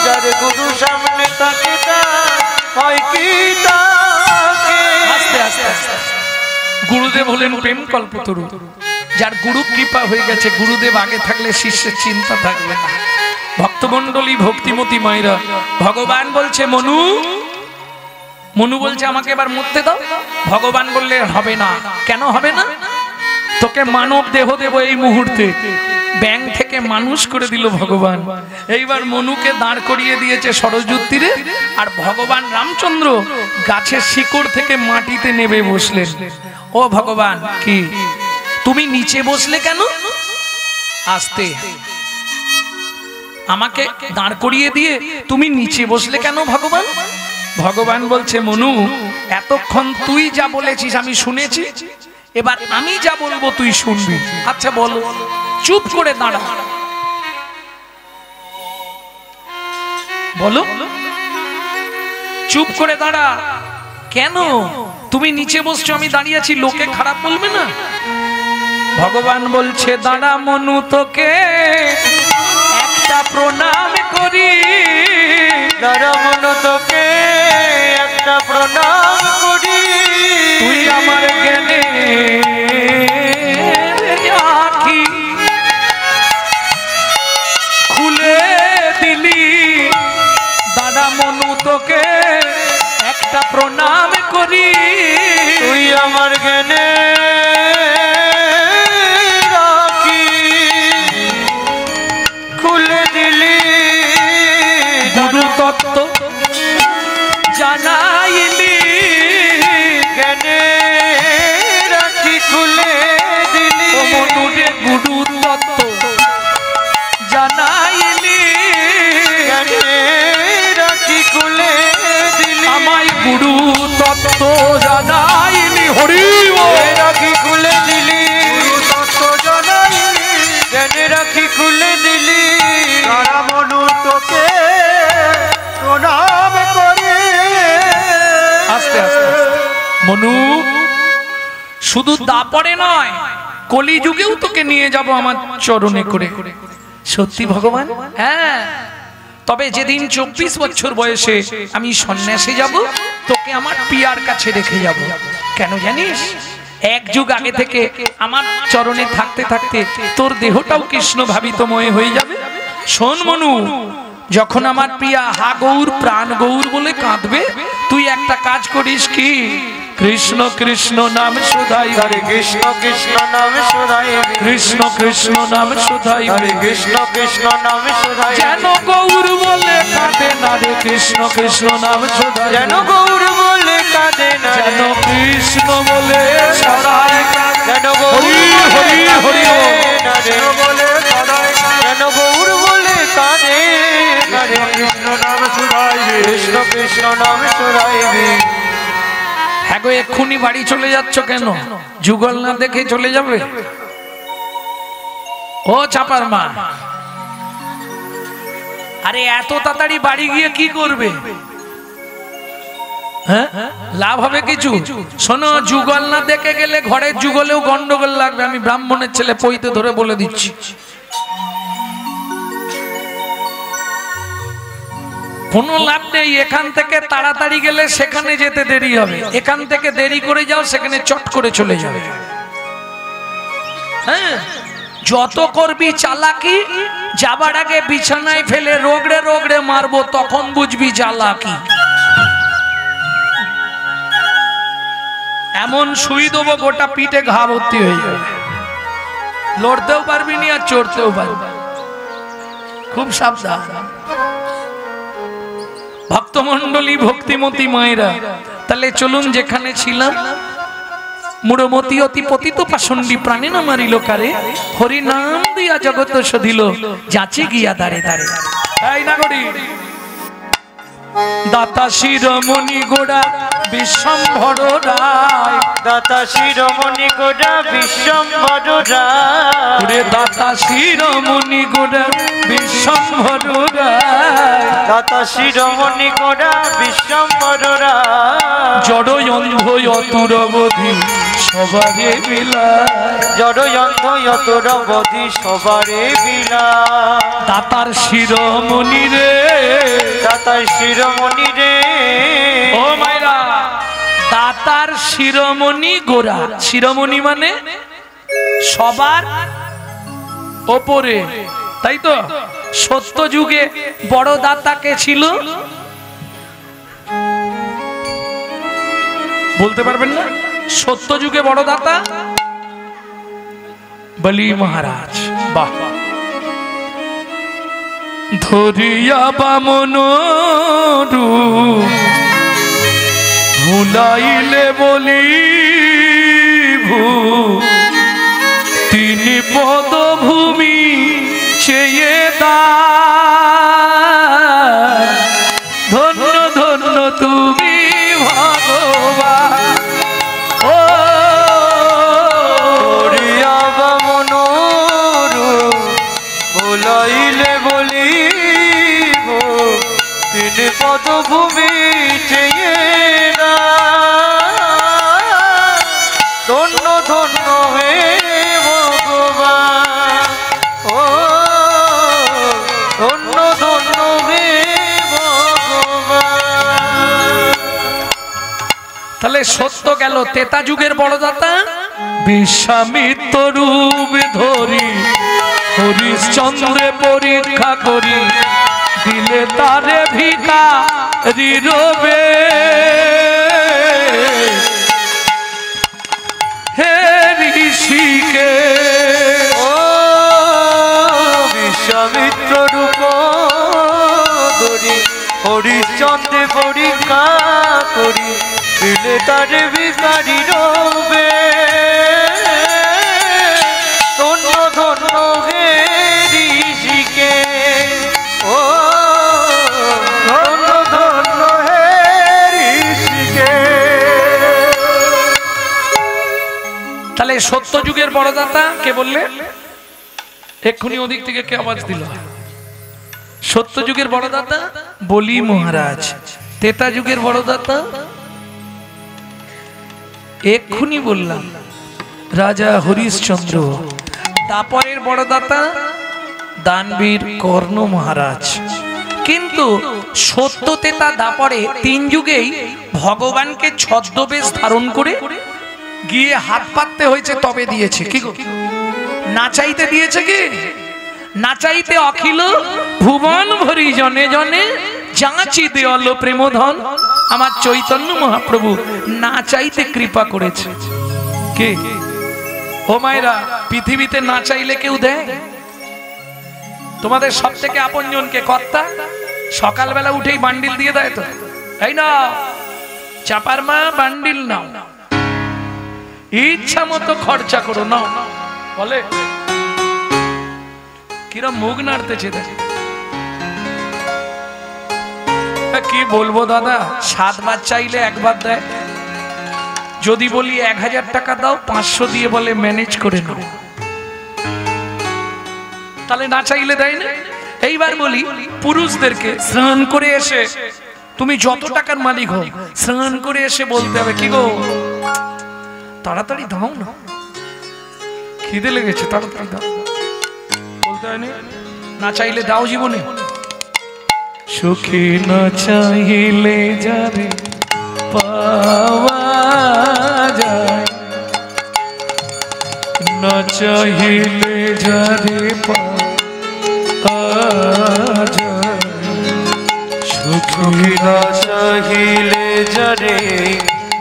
যার গুরু সামনে থাকে তার ভয় কি থাকে? আস্তে আস্তে গুরু গুরুদেব হলেন প্রেম কল্পতরু, যার গুরু কৃপা হয়ে গেছে। গুরুদেব আগে থাকলে শিষ্যের চিন্তা থাকবে না। ভক্তমণ্ডলী, ভক্তিমতী মায়েরা, ভগবান বলছে মনু, মনু বলছে আমাকে এবার মরতে দাও। ভগবান বললে হবে না। কেন হবে না? তোকে মানব দেহ দেব এই মুহূর্তে। ব্যাং থেকে মানুষ করে দিল ভগবান। এইবার মনুকে দাঁড় করিয়ে দিয়েছে সরযূর তীরে, আর ভগবান রামচন্দ্র গাছের শিকড় থেকে মাটিতে নেমে বসলেন। ও ভগবান, কি তুমি নিচে বসলে কেন? আস্তে, আমাকে দাঁড় করিয়ে দিয়ে তুমি নিচে বসলে কেন ভগবান? ভগবান বলছে মনু, এতক্ষণ তুই যা বলেছিস আমি শুনেছি, এবার আমি যা বলবো তুই শুনবি। আচ্ছা বলো। চুপ করে দাঁড়া। বলো, চুপ করে দাঁড়া। কেন? তুমি নিচে বসছো, আমি দাঁড়িয়ে আছি, লোকে খারাপ বলবে না? ভগবান বলছে দাঁড়া মনু, তোকে একটা প্রণাম করি। দাঁড়া মনু, তোকে একটা প্রণাম করি। তুই আমার জ্ঞানে আঁখি খুলে দিলি। দাঁড়া মনু, তোকে একটা প্রণাম করি। তুই আমার জ্ঞানে আঁখি খুলে দিলি। গুরু তত্ত্ব জানাইলি। জ্ঞানে রাখি খুলে দিলি। মনুরে গুরু তত্ত্ব জানাইলি। জ্ঞানে রাখি খুলে দিলি। আমায় গুরু তত্ত্ব জানাইলি। হরি রাখি খুলে দিলি। গুরু তত্ত্ব জানাইলি। জ্ঞানে রাখি খুলে দিলি। দাঁড়া মনু, তোকে প্রণাম করে। আস্তে আস্তে। মনু, শুধু দাপরে নয়, কলিযুগেও তোকে নিয়ে যাব আমার চরণে করে। সত্যি ভগবান? হ্যাঁ। তবে যেদিন 24 বছর বয়সে আমি সন্ন্যাসে যাব, তোকে আমার পিয়ার কাছে রেখে যাব। কেন জানিস? এক যুগ আগে থেকে আমার চরণে থাকতে থাকতে তোর দেহটাও কৃষ্ণ ভাবিতময় হয়ে যাবে। শোন মনু, যখন আমার প্রিয়া হা গৌর প্রাণ গৌর বলে কাঁদবে, তুই একটা কাজ করিস। কি? কৃষ্ণ কৃষ্ণ নাম শুধাই। হরে কৃষ্ণ কৃষ্ণ নাম শুধাই। কৃষ্ণ কৃষ্ণ নাম শুধাই। হরে কৃষ্ণ কৃষ্ণ নাম শুধাই। যেন গৌর বলে কাঁদে না রে। কৃষ্ণ কৃষ্ণ নাম শুধাই। যেন গৌর বলে কাঁদে না। যেন কৃষ্ণ বলে সদাই। যেন হরি হরি হরি বলে সদাই। যেন গৌর বলে কাঁদে না রে। কৃষ্ণ নাম শুধাইবে। কৃষ্ণ কৃষ্ণ নাম শুধাইবে। হ্যাঁ গো, এক্ষুনি বাড়ি চলে যাচ্ছ কেন? যুগল না দেখে চলে যাবে? ও চাপার মা, আরে এত তাড়াতাড়ি বাড়ি গিয়ে কি করবে? হ্যাঁ, লাভ হবে কিছু? শোনো, যুগল না দেখে গেলে ঘরের যুগলেও গন্ডগোল লাগবে। আমি ব্রাহ্মণের ছেলে, পইতে ধরে বলে দিচ্ছি। কোনো লাভ নেই। এখান থেকে তাড়াতাড়ি গেলে সেখানে যেতে দেরি হবে। এখান থেকে দেরি করে যাও, সেখানে চট করে চলে যাবে। হ্যাঁ, যত করবি চালাকি, যাবার আগে বিছানায় ফেলে রোগড়ে রোগড়ে মারবো, তখন বুঝবি জ্বালাকি। এমন শুই দেবো গোটা পিঠে ঘা ভর্তি হয়ে যাবে। লড়তেও পারবি না আর চড়তেও পারবি। খুব সাবধান। ভক্তমণ্ডলী, ভক্তিমতী মায়েরা, তাহলে চলুন যেখানে ছিলাম। মুড়মতি অতি পতিত পাষণ্ডী প্রাণে না মারিল কারে। হরি নাম দিয়া জগৎ সধিল, যাচে গিয়া দাঁড়ে দাঁড়ে। এই নাগরী দাতা শিরোমণি গোড়া বিশ্বম্ভর রায়। দাতা শিরোমণি গোড়া বিশ্বম্ভর রায়। দাতা শিরোমণি গোড়া বিশ্বম্ভর রায়। দাতা শিরোমণি গোড়া বিশ্বম্ভর রায়। জড় অন্ধ অতুর অবধি সবারে বিলায়। জড় অন্ধ অতুর অবধি সবারে বিলায়। দাতার শিরোমণি রে। দাতার শিরোমণি রে। ও মাইরা, দাতার শিরোমণি গোরা। শিরোমণি মানে সবার ওপরে, তাই তো? সত্য যুগে বড় দাতা কে ছিল বলতে পারবেন না? সত্য যুগে বড় দাতা বলি মহারাজ। বাহ। ধরিয়া বামন ভুলাইলে বলি তিনি পদভূমি চেয়ে দা। ধন্য ধন্য তুমি ভগবান। ও ধরিয়া বামন ভুলাইলে বলি তিনি পদভূমি চেয়ে না। ধন্য ধন্য হে ভগবান। ও ধন্য ধন্য হে ভগবান। তাহলে সত্য গেল তেতা যুগের বড় দাতা বিশ্বামিত্র রূপ ধরি হরিশ্চন্দ্রে পরীক্ষা করি দিলে তারে ভিখারি রবে। হে ঋষিকে ও বিশ্বামিত্র রূপ ধরি হরিশ্চন্দ্রে পরীক্ষা করি দিলে তারে ভিখারি রবে। ধন্য ধন্য হে ঋষিকে। ও ধন্য ধন্য হে ঋষিকে। তাহলে সত্য যুগের বড় দাতা কে বললে? এক্ষুনি ওদিক থেকে কে আওয়াজ দিল? সত্য যুগের বড় দাতা বলি মহারাজ। তেতা যুগের বড় দাতা এক্ষুনি বললাম রাজা হরিশ্চন্দ্র। তারপরের বড় দাতা দানবীর কর্ণ মহারাজ। কিন্তু সত্য তেতা দাপরে তিন যুগেই ভগবানকে ছদ্মবেশ ধারণ করে গিয়ে হাত পাততে হয়েছে তবে দিয়েছে। কি গো, না চাইতে দিয়েছে কি? না চাইতে অখিল ভুবন ভরি জনে জনে যাচি দেওয়াল প্রেমধন। আমার চৈতন্য মহাপ্রভু না চাইতে কৃপা করেছে। কে? ও মায়েরা, পৃথিবীতে না চাইলে কেউ দেয়? তোমাদের সব থেকে আপনজনকে কর্তা সকালবেলা উঠেই বান্ডিল দিয়ে দেয় তো, তাই না? চাপার মা বান্ডিল নাও, ইচ্ছা মতো খরচা করো, নাও বলে। কিরম মুখ নাড়তেছে দেখে। কি বলবো দাদা, 7 বার চাইলে একবার দেয়। যদি বলি 1000 টাকা দাও, 500 দিয়ে বলে ম্যানেজ করে নাও। তাহলে না চাইলে দেয় না। এইবার বলি পুরুষদেরকে, স্নান করে এসে তুমি যত টাকার মালিক হও, স্নান করে এসে বলতে হবে কি গো তাড়াতাড়ি দাও না, খিদে লেগেছে, তাড়াতাড়ি দাও। বলতে হয় না চাইলে দাও জীবনে। সুখী না চাইলে যারে পাওয়া যায়, না চাইলে যারে পাওয়া যায়। সুখী না চাইলে যারে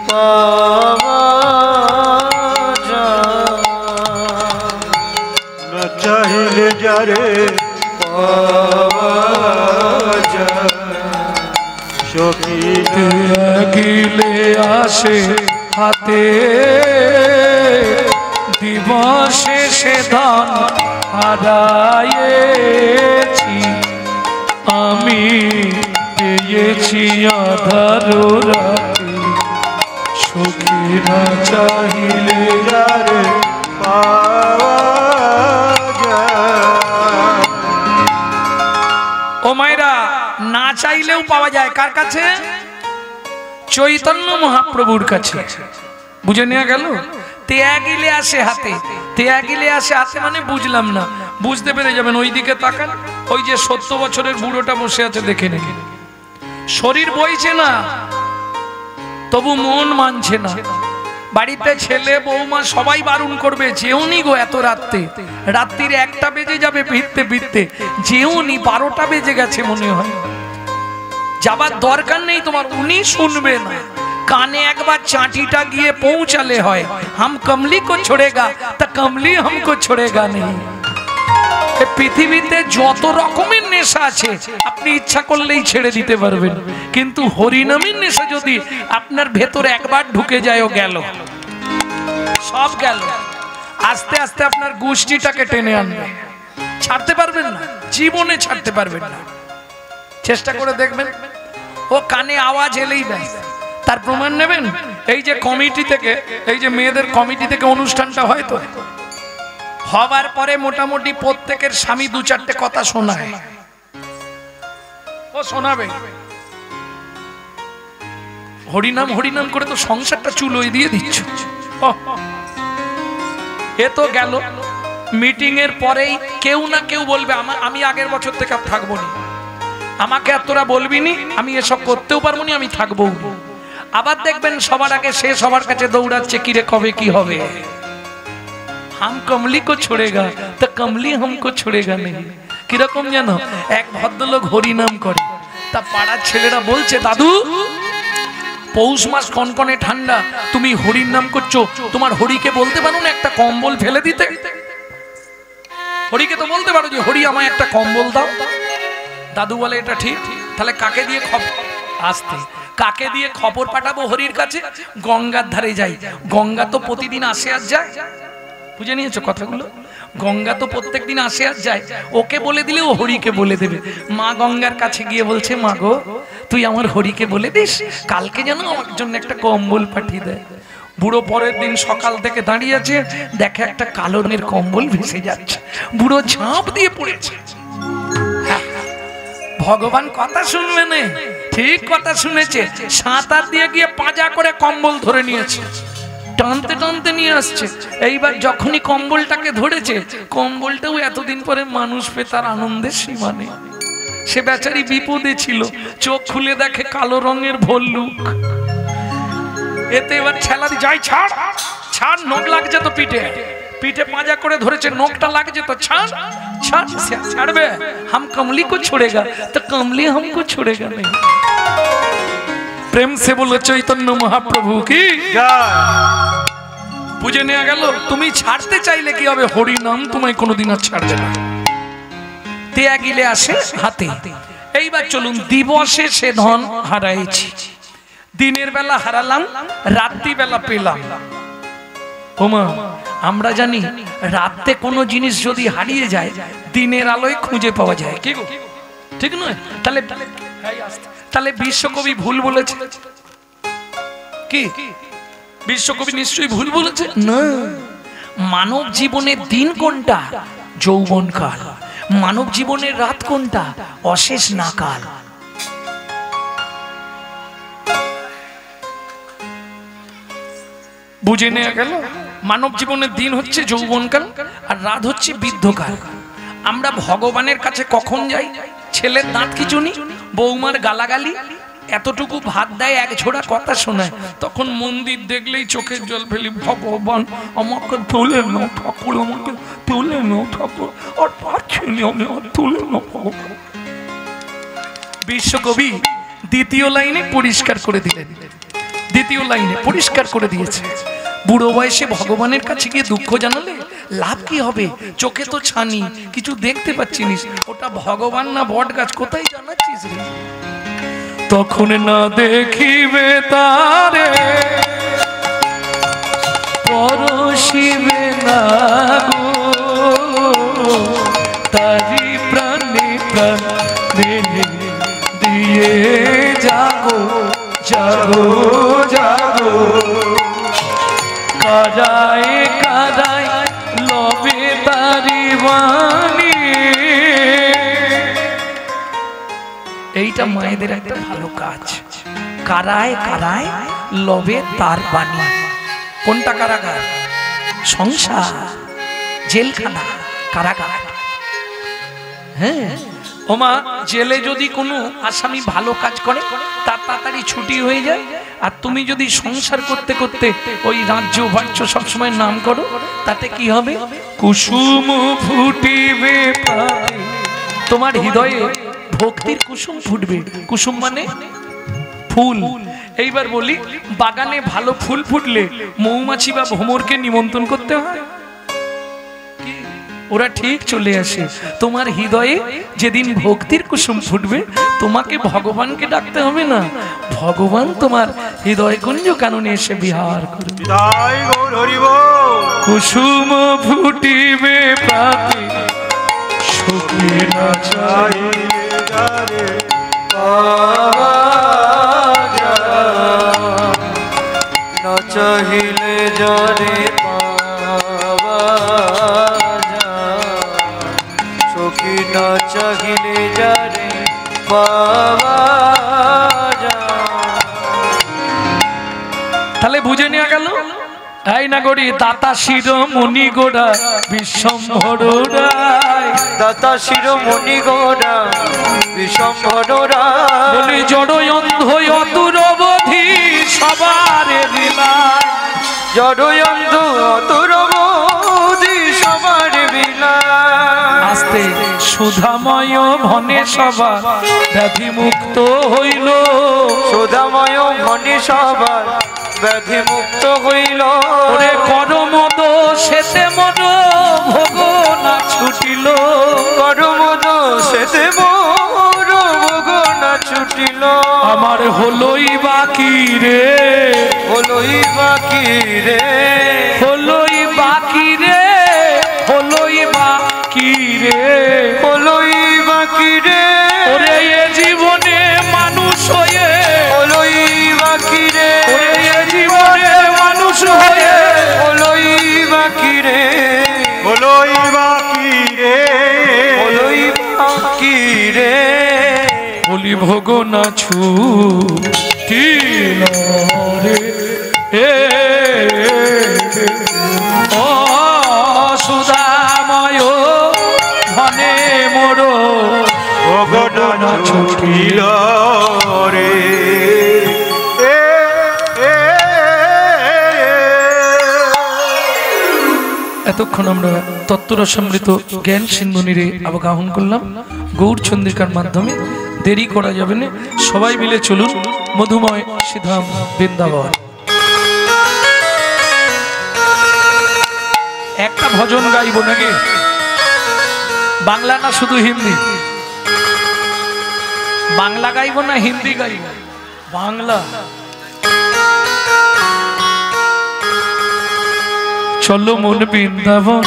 পাওয়া যায়, না চাইলে যারে পাওয়া যায়। সখী গিলে আসে হাতে দিবসে সে ধন হারায়েছি আমি, পেয়েছি আধার রাতে। সুখী না চাইলে যারে পাওয়া যায়। ও মায়েরা, না চাইলেও পাওয়া যায় কার কাছে? চৈতন্য মহাপ্রভুর কাছে। বুঝে নেওয়া গেল? ত্যাগিলে আসে হাতে, ত্যাগিলে আসে হাতে মানে বুঝলাম না, বুঝতে পেরে যাবেন। ওই দিকে তাকান, ওই যে 70 বছরের বুড়োটা বসে আছে, দেখে নিন। শরীর বইছে না, তবু মন মানছে না। বাড়িতে ছেলে বৌমা সবাই বারণ করবে, যেওনি গো এত রাত্রে, রাত্রির 1টা বেজে যাবে ফিরতে ফিরতে, যেওনি 12টা বেজে গেছে মনে হয়, যাবার দরকার নেই তোমার। উনি শুনবে না, কানে একবার চাঁটিটা গিয়ে পৌঁছালে হয়, হাম কমলি কো ছোড়েগা তা কমলি হামকো ছোড়েগা নেই। পৃথিবীতে যত রকমের নেশা আছে আপনি ইচ্ছা করলেই ছেড়ে দিতে পারবেন, কিন্তু হরিনামের নেশা যদি আপনার ভেতরে একবার ঢুকে যায়, ও গেল, সব গেল। আস্তে আস্তে আপনার গোষ্ঠীটাকে টেনে আনবে, ছাড়তে পারবেন না, জীবনে ছাড়তে পারবেন না। চেষ্টা করে দেখবেন, ও কানে আওয়াজ এলেই ব্যাস। তার প্রমাণ নেবেন, এই যে কমিটি থেকে, এই যে মেয়েদের কমিটি থেকে অনুষ্ঠানটা হয়, তো হবার পরে মোটামুটি প্রত্যেকের স্বামী 2-4টে কথা শোনায়, ও শোনাবে। হরিনাম হরিনাম করে তো সংসারটা চুলোয় দিয়ে দিচ্ছ। এ তো গেল। মিটিং এর পরেই কেউ না কেউ বলবে আমি আগের বছর থেকে আর থাকবো না, আমাকে আর তোরা বলবি নি, আমি এসব করতেও পারবো না, আমি থাকবো। আবার দেখবেন সবার আগে সে সবার কাছে দৌড়াচ্ছে, কিরে কবে কি হবে। हम कमली को छोड़ेगा तो कमली हमको छोड़ेगा नहीं। কিরকম জানো, এক ভদ্রলোক হরিনাম করে, তা পাড়ার ছেলেরা বলছে, দাদু পৌষ মাস কনকনে ঠান্ডা, তুমি হরির নাম করছো, তোমার হরিকে বলতে পারো না একটা কম্বল ফেলে দিতে? হরিকে তো বলতে পারো যে হরি আমায় একটা কম্বল দাও। দাদু বলে এটা ঠিক, তাহলে কাকে দিয়ে আসতে কাকে দিয়ে খবর পাঠাবো হরির কাছে? গঙ্গার ধারে যাই, গঙ্গা তো প্রতিদিন আসে আর যায়, বুঝে নিয়েছো কথাগুলো? গঙ্গা তো প্রত্যেক দিন আসে আর যায়, ওকে বলে দিলে ও হরিকে বলে দেবে। মা গঙ্গার কাছে গিয়ে বলছে, মা গো তুই আমার হরিকে বলে দিস কালকে যেন আমার জন্য একটা কম্বল পাঠিয়ে দেয়। বুড়ো পরের দিন সকাল থেকে দাঁড়িয়ে আছে, দেখে একটা কালো রঙের কম্বল ভেসে যাচ্ছে, বুড়ো ঝাঁপ দিয়ে পড়েছে। ভগবান কথা শুনবে না, ঠিক কথা শুনেছে, সাঁতার দিয়ে গিয়ে পাজা করে কম্বল ধরে নিয়েছে, টানতে টানতে নিয়ে আসছে। এইবার যখনই কম্বলটাকে ধরেছে, কম্বলটাও এতদিন পরে মানুষ পেয়ে তার আনন্দের সীমা নেই। সে বেচারি বিপদে ছিল, চোখ খুলে দেখে কালো রঙের ভল্লুক। এতে এবার ছেলা দি যাই, ছাড় ছাড়, নখ লাগছে তো পিঠে, পিঠে পাজা করে ধরেছে, নখটা লাগছে তো, ছাড় ছাড়, ছাড়বে? হাম কমলি কো ছোড়েগা তো কমলি হামকো ছোড়েগা নেই। প্রেম সে বলো চৈতন্য মহাপ্রভু কি বুঝে নেওয়া গেল। তুমি ছাড়তে চাইলে কি হবে, হরি নাম তোমায় কোনোদিন আর ছাড়বে না। তেয়া গিলে আসে হাতে। এইবার চলুন, দিবসে সে ধন হারাইছি, দিনের বেলা হারালাম, রাত্রি বেলা পেলাম। ওমা আমরা জানি রাতে কোনো জিনিস যদি হারিয়ে যায়, দিনের আলোয় খুঁজে পাওয়া যায়, কি গো ঠিক নয়? তাহলে তাহলে বিশ্বকবি ভুল বলেছে কি? বিশ্বকবি নিশ্চয়ই ভুল বলেছে না। মানব জীবনের দিন কোনটা? যৌবন কাল। মানব জীবনের রাত কোনটা? অশেষ না কাল। বুঝে নেওয়া গেল? মানব জীবনের দিন হচ্ছে যৌবনকাল আর রাত হচ্ছে বৃদ্ধকাল। আমরা ভগবানের কাছে কখন যাই? ছেলের দাঁত খিঁচুনি, বৌমার গালাগালি, এতটুকু ভাত দেয়, এক ঝোড়া কথা শোনায়, তখন মন্দির দেখলেই চোখের জল ফেলি, ভগবান আমাকে তুলে নাও ঠাকুর, আমাকে তুলে নাও ঠাকুর, আর পাচ্ছি আমি, আর তুলে নাও ভগবান। বিশ্বকবি দ্বিতীয় লাইনে পরিষ্কার করে দিলেন, দ্বিতীয় লাইনে পরিষ্কার করে দিয়েছে, বুড়ো বয়সে ভগবানের কাছে গিয়ে দুঃখ জানালে লাভ কি হবে? চোখে তো ছানি, কিছু দেখতে পাচ্ছিস, ওটা ভগবান না বট গাছ, কোথায় জানাচ্ছিস রে? তখন না দেখিবে তারে পরশিবে না গো, তারি প্রাণে প্রাণে দিয়ে জাগো জাগো জাগো, কারায় কারায় লবে তারি বাণী। এইটা মায়েদের একটা ভালো কাজ, কারায় কারায় লবে তার বাণী। কোনটা কারাগার? সংসার, জেলখানা, কারাগার। হ্যাঁ, ওমা জেলে যদি কোনো আসামি ভালো কাজ করে তার তাড়াতাড়ি ছুটি হয়ে যায়, আর তুমি যদি সংসার করতে করতে ওই রাজ্য বাচ্চ সবসময় নাম করো, তাতে কি হবে? কুসুম ফুটিবে প্রাতে, তোমার হৃদয়ে ভক্তির কুসুম ফুটবে। কুসুম মানে ফুল। এইবার বলি, বাগানে ভালো ফুল ফুটলে মৌমাছি বা ভ্রমরকে নিমন্ত্রণ করতে হয়? ওরা ঠিক চলে আসে। তোমার হৃদয়ে যেদিন ভক্তির কুসুম ফুটবে, তোমাকে ভগবানকে ডাকতে হবে না, ভগবান তোমার হৃদয় কুঞ্জ কাননে এসে বিহার করবে। কুসুম ফুটিবে প্রাতে সখী না চাহিলে চাহিলে জানে পাওয়া সখী না চাহিলে জানে পাওয়া। তাহলে বুঝে নেওয়া গেল, এই না গড়ি দাতা শিরোমণি গোড়া বিশ্বম্ভরায়, দাতা শিরোমণি গোড়া বিশ্বম্ভরায়, বলি জড় অন্ধ অতুর অবধি সবার বিলায়, জড় অন্ধ অতুর অবধি সবার বিলায়। আস্তে সুধাময় ভনে সবার ব্যাধি মুক্ত হইল, সুধাময় ভনে সবার ব্যাধি মুক্ত হইল। ওরে করমদ সেতে মন ভোগ না ছুটিল, করমদ সেতে মোর ভোগ না ছুটিল। আমার হলোই বাকি রে, হলোই বাকি রে, হলোই বাকি রে, হলোই বাকি রে, হলোই বাকি রে। ওরে এ জীবনে মানুষ হয়ে, হলোই বাকি রে, ওরে এ জীবনে মানুষ হয়ে, হলোই বাকি রে, হলোই বাকি রে, হলোই বাকি রে। বলি ভোগ না ছুটিল রে, ও সুধাময় ভনে মোর ভগবান ছুটিল রে। এতক্ষণ আমরা তত্ত্বরসামৃত জ্ঞান সিন্ধু নীরে আবগাহন করলাম গৌর চন্দ্রিকার মাধ্যমে। দেরি করা যাবে না, সবাই মিলে চলুন মধুময় শ্রীধাম বৃন্দাবন। একটা ভজন গাইব নাকি? বাংলা না শুধু হিন্দি? বাংলা গাইব না হিন্দি গাইব? বাংলা। চলো মন বৃন্দাবন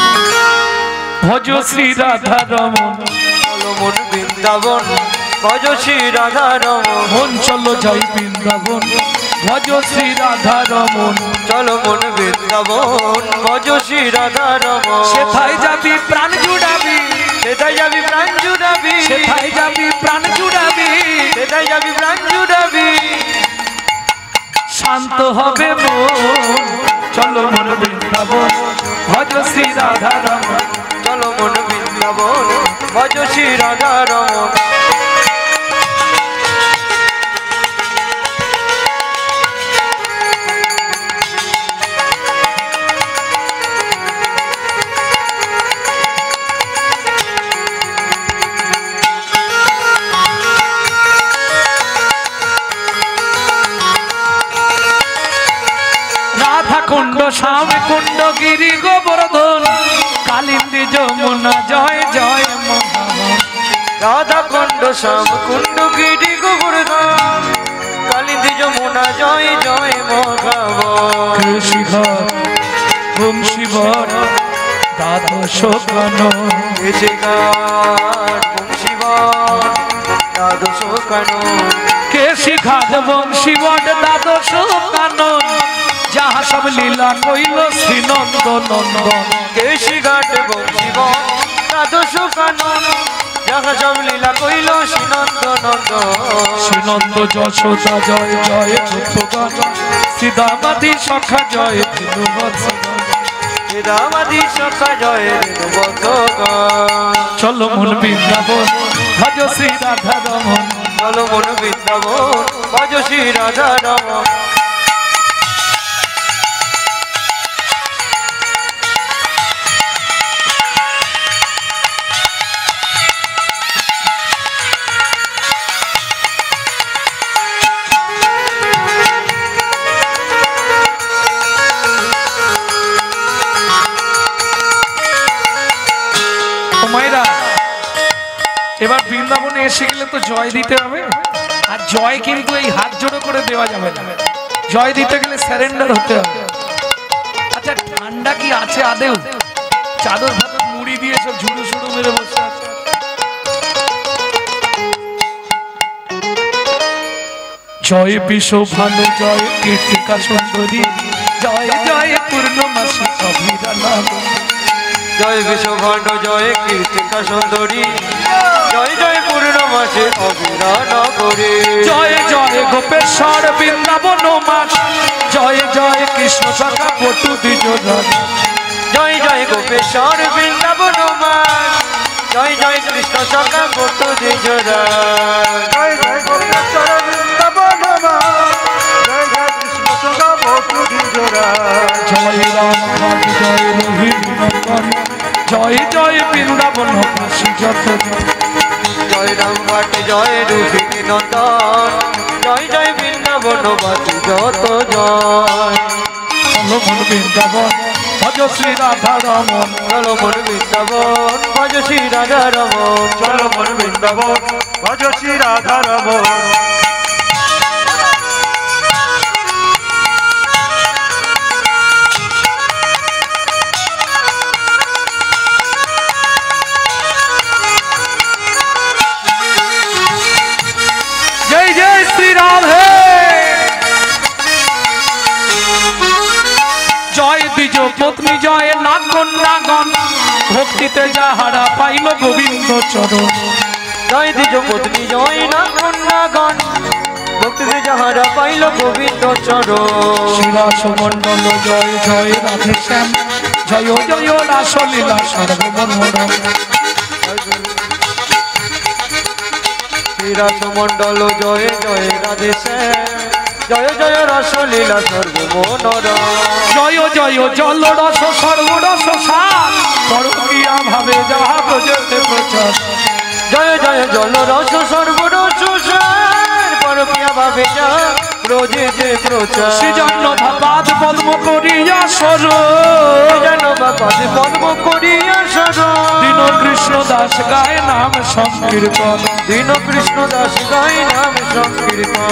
ভজ শ্রী রাধা রমন, চলো মন বৃন্দাবন ভজ শ্রী রাধা রমন, মন চলো যাই বৃন্দাবন ভজ শ্রী রাধা রমন। চলো মন বৃন্দাবন ভজ শ্রী রাধা রমন। সেথায় যাবি প্রাণ জুড়াবি, সেটাই যাবি প্রাণ জুড়াবি, সেথায় যাবি প্রাণ জুড়াবি, সেটাই যাবি প্রাণ জুড়াবি। শান্ত হবে মন, চলো মন বৃন্দাবন ভজ শ্রী রাধা রমন। চলো মন বৃন্দাবন ভজ শ্রী রাধা রমন। কুণ্ড শ্যাম কুণ্ড গিরি গোবর্ধন কালিন্দী যমুনা জয় জয় মহামন। রাধা কুণ্ড শ্যাম কুণ্ড গিরি গোবর্ধন কালিন্দী যমুনা জয় জয় মহাবন। কৃষি ঘাট বংশীবর দ্বাদশ কানন, কৃষি ঘাট বংশীবর দ্বাদশ কানন, কেশি ঘাট বংশীবর দ্বাদশ কানন। যাহা সব লীলা কইল শ্রীনন্দ নন্দন, কেশি ঘাট বংশীবর দ্বাদশ কানন। যাহা সব লীলা কইল শ্রীনন্দ নন্দন। শ্রীনন্দ যশোদা জয় জয় ধ্রুবগান, সীতামাদি সখা জয় ধ্রুবগান। রামাদি সখা জয় ধ্রুবগান। চলো মন বৃন্দাবন ভজ শ্রী রাধা রমন চলো মন বৃন্দাবন ভজ শ্রী রাধা রমন। এবার বৃন্দাবনে এসে গেলে তো জয় দিতে হবে, আর জয় কিন্তু এই হাত জোড়ো করে দেওয়া যাবে না, জয় দিতে গেলে স্যারেন্ডার হতে হবে। আচ্ছা ঠান্ডা কি আছে আদেও? চাদর ফাদর মুড়ি দিয়ে সব ঝুড়ো ঝুড়ো মেরে বসে আছে। জয় বিশ্ব ভানু জয় কীর্তিকা সুন্দরী জয় জয় পূর্ণমাসী অভিরা নাম। জয় বিশ্বভানু জয় কীর্তিকা সুন্দরী জয় জয় পূর্ণমাসে অবিরা নগরী। জয় জয় গোপেশ্বর বৃন্দাবন মাস জয় জয় কৃষ্ণ সখা পটু দ্বিজোধন। জয় জয় গোপেশ্বর বৃন্দাবন মাস জয় জয় কৃষ্ণ সখা পটু দ্বিজোধন। জয় জয় গোপেশ্বর বৃন্দাবন মাস জয় জয় কৃষ্ণ সখা পটু দ্বিজোধন। জয় রাম জয় রোহিণী নন্দন জয় জয় বৃন্দাবন কাশী যত। জয় রাম ঘাট জয় রোহিণী নন্দন জয় জয় বৃন্দাবন বাসী যত জয়। চলো মন বৃন্দাবন ভজ শ্রী রাধা রমন। চলো মন বৃন্দাবন ভজ শ্রী রাধা রমন। চলো মন বৃন্দাবন ভজ শ্রী রাধা রমন। जय जय श्री राधे जय द्विज पत्नी जय नागन नागन भक्तिते যাহারা পাইল গোবিন্দ চরণ। জয় দ্বিজ পত্নী জয় নাগন নাগন ভক্তিতে যাহারা পাইল গোবিন্দ চরণ। শিরাস মণ্ডল জয় জয় রাধে শ্যাম জয় জয় রাসলীলা সর্বমনোরম। শ্রীরাস মণ্ডল জয় জয় রাধে শ্যাম জয় জয় রাসলীলা সর্বমনোরম। জয় জয় জল রস সর্বরস সার পরকিয়া ভাবে যাহা প্রজেতে প্রচার। জয় জয় জল রস সর্বরস সার পরকিয়া ভাবে যা প্রজেতে প্রচার। সৃজন্য ভাবাদ পদ্ম করিয়া সর জনবাদ পদ্ম করিয়া সর। দীন কৃষ্ণ দাস গায় নাম সংকীর্তন। দীন কৃষ্ণ দাস গায় নাম সংকীর্তন।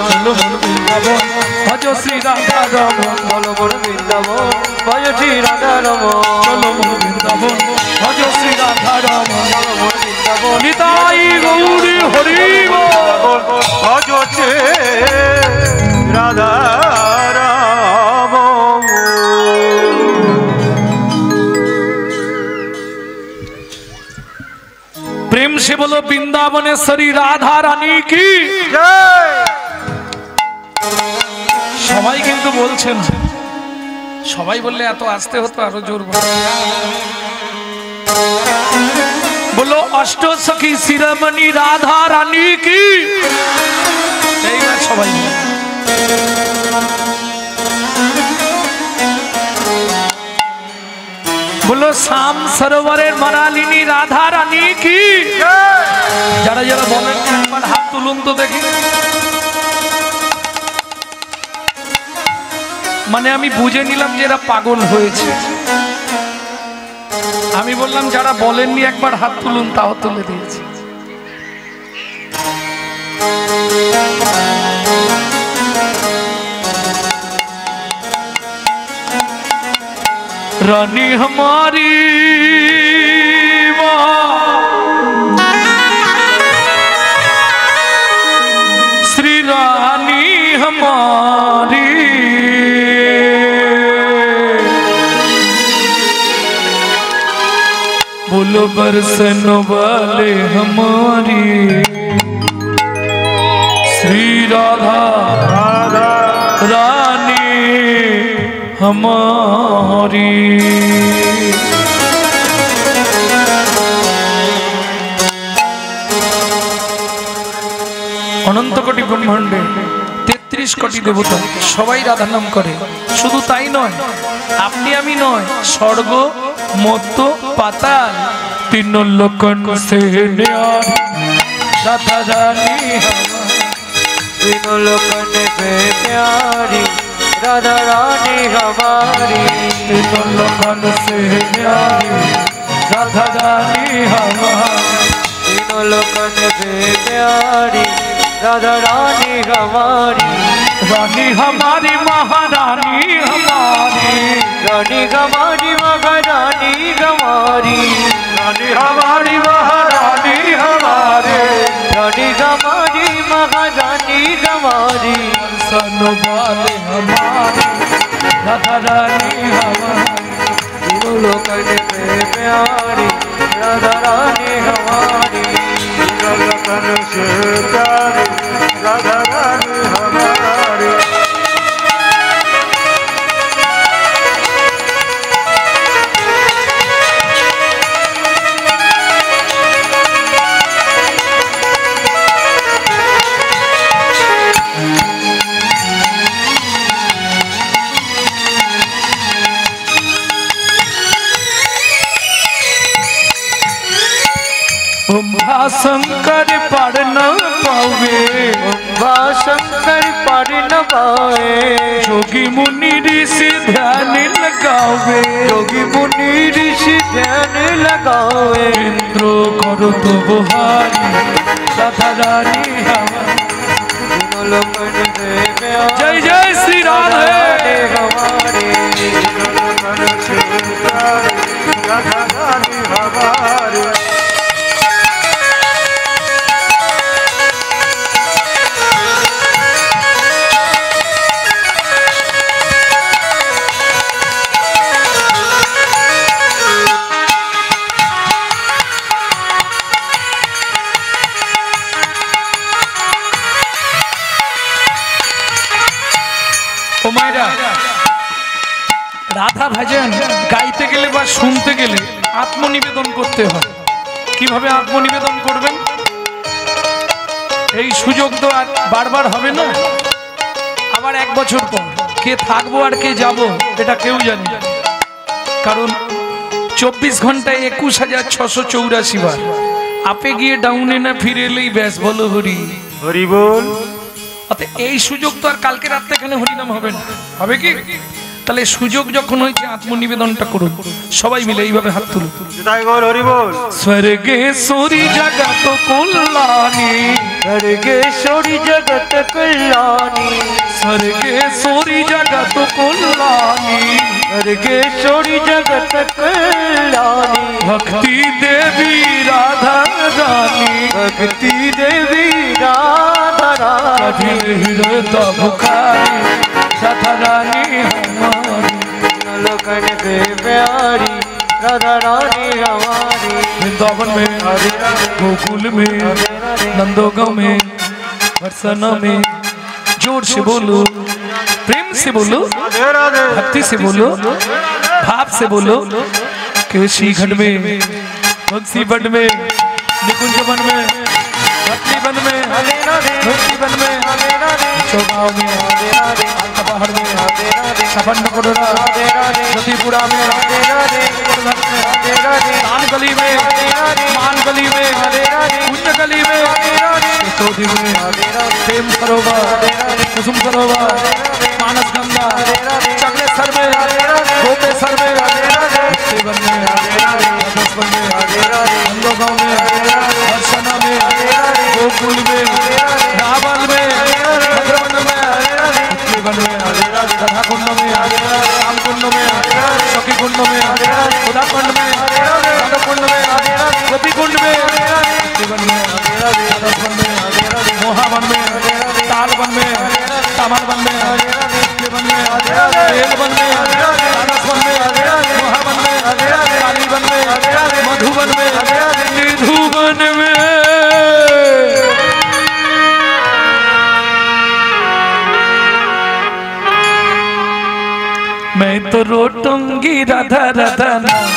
চলো মন বৃন্দাবন ভজ শ্রী রাধা রমন। চলো মন বৃন্দাবন ভজ শ্রী রাধা রমন। চলো মন বৃন্দাবন ভজ শ্রী রাধা রমন। চলো মন বৃন্দাবন নিতাই গৌরী হরি বল। ভজ শ্রী রাধা রমন। प्रेम से बोलो বৃন্দাবনেশ্বরী রাধা রানী কি জয়। সবাই কিন্তু বলছেন, সবাই বললে এত আস্তে হতো আরো জোর বলো অষ্ট সখী শিরোমণি রাধা রানী কি। এইবার সবাই बोलो श्याम सरोवरेर मनालिनी राधा रानी की। যারা যারা বলেন একবার হাত তুলুন তো দেখি। মানে আমি বুঝে নিলাম যে এরা পাগল হয়েছে। আমি বললাম যারা বলেননি একবার হাত তুলুন, তাও তুলে দিয়েছে। रानी हमारी श्री रानी हमारी बोलो बरसन वाले हमारी श्री राधा रानी हमारी। কোটি দেবতা সবাই রাধার নাম করে। শুধু তাই নয়, আপনি আমি নয়, স্বর্গ মর্ত্য পাতাল তিন লোকন সে ন্যারি রাধা রানী तीनों लोगों ने प्यारी राधा रानी हमारी। तीनों लोकन से न्यारी राधा रानी हमारी। तीनों लोगों ने प्यारी राधा रानी हमारी। रानी हमारी महारानी हमारी। रानी हमारी महारानी हमारी। रानी हमारी महारानी हमारे रानी हमारी महारानी हमारी। सनो वाले हमारी राधा रानी हमारी। तीनों लोगों ने प्यारी राधा रानी हमारी। लगन से प्यारी राधा रानी हमारे शंकर पढ़ न पावे बा शंकर पढ़ न पाए। जोगी मुनि ऋषि ध्यान लगावे। योगी मुनि ऋषि ध्यान लगावे। इंद्रो करो तो बुहारी राधा रानी हमारी। तीनों लोगों ने प्यारी जय जय श्री राधे हमारी। लगन से प्यारी राधा रानी हमारे রাধা ভজন গাইতে গেলে বা শুনতে গেলে আত্মনিবেদন করতে হয়। কিভাবে আত্মনিবেদন করবেন? এই সুযোগ তো আর বারবার হবে না। আবার এক বছর পর কে থাকবো আর কে যাব এটা কেউ জানে না। কারণ 24 ঘন্টায় 21,684 বার আপে গিয়ে ডাউনে না ফিরে এলেই ব্যাস বলো হরি হরি বল। অতএব এই সুযোগ তো আর কালকে রাতে এখানে হরিনাম হবে না, হবে কি? তাহলে সুযোগ যখন হয়েছে আত্মনিবেদনটা করুন সবাই মিলে এইভাবে হাত তুলুন। তাই বল হরি বল। স্বর্গেশ্বরী জগত কল্যাণী स्वर्गेश्वरी जगत कल्याणी। स्वर्गेश्वरी जगत कल्याणी स्वर्गेश्वरी जगत कल्याणी। भक्ति देवी राधा रानी भक्ति देवी राधा रानी। हृदय बुखारी राधा रानी हमारी। लोगों ने प्यारी राधा रानी हमारी। वृंदावन में गोकुल में नंदोगांव में बरसाना में जोर से बोलो, प्रेम से बोलो, राधे राधे भक्ति से बोलो, भाव से बोलो। केशी घट में बंसी बन में निकुंज बन में भक्ति बन में भक्ति बन में चौगांव में पहाड़ में सफन कोडरा नदीपुरा में दान गली में मान गली में कुंज गली में चौधरी में प्रेम सरोवर कुसुम सरोवर मानस गंगा चक्रेश्वर में गोपेश्वर में बन में बन में नंदोगांव में बरसाना में गोकुल में रावल में भद्रवन में बन में राधा कुंड में राम कुंड में सखी कुंड में खुदा कुंड में राधा कुंड में गोपी कुंड में बन में राधावन में मोहावन में ताल बन में तामल बन में बन में रेल बन में राधावन में मोहावन में काली बन में मधुबन में निधुबन में। मैं तो रोटूंगी राधा राधा नाम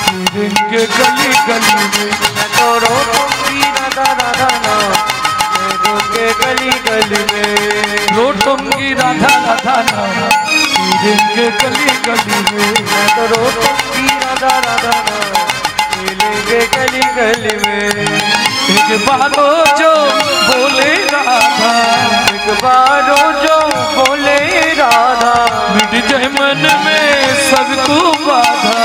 फिरेंगे गली गली में। मैं तो रोटूंगी राधा राधा नाम फिरेंगे गली गली में। रोटो रोटंगी राधा राधा नाम मिलेंगे गली गली में। मैं तो रोटंगी राधा राधा नाम मिलेंगे गली गली में। एक बारो जो बोले राधा, एक बारो जो बोले राधा, मिट जाए मन में सबको बाधा,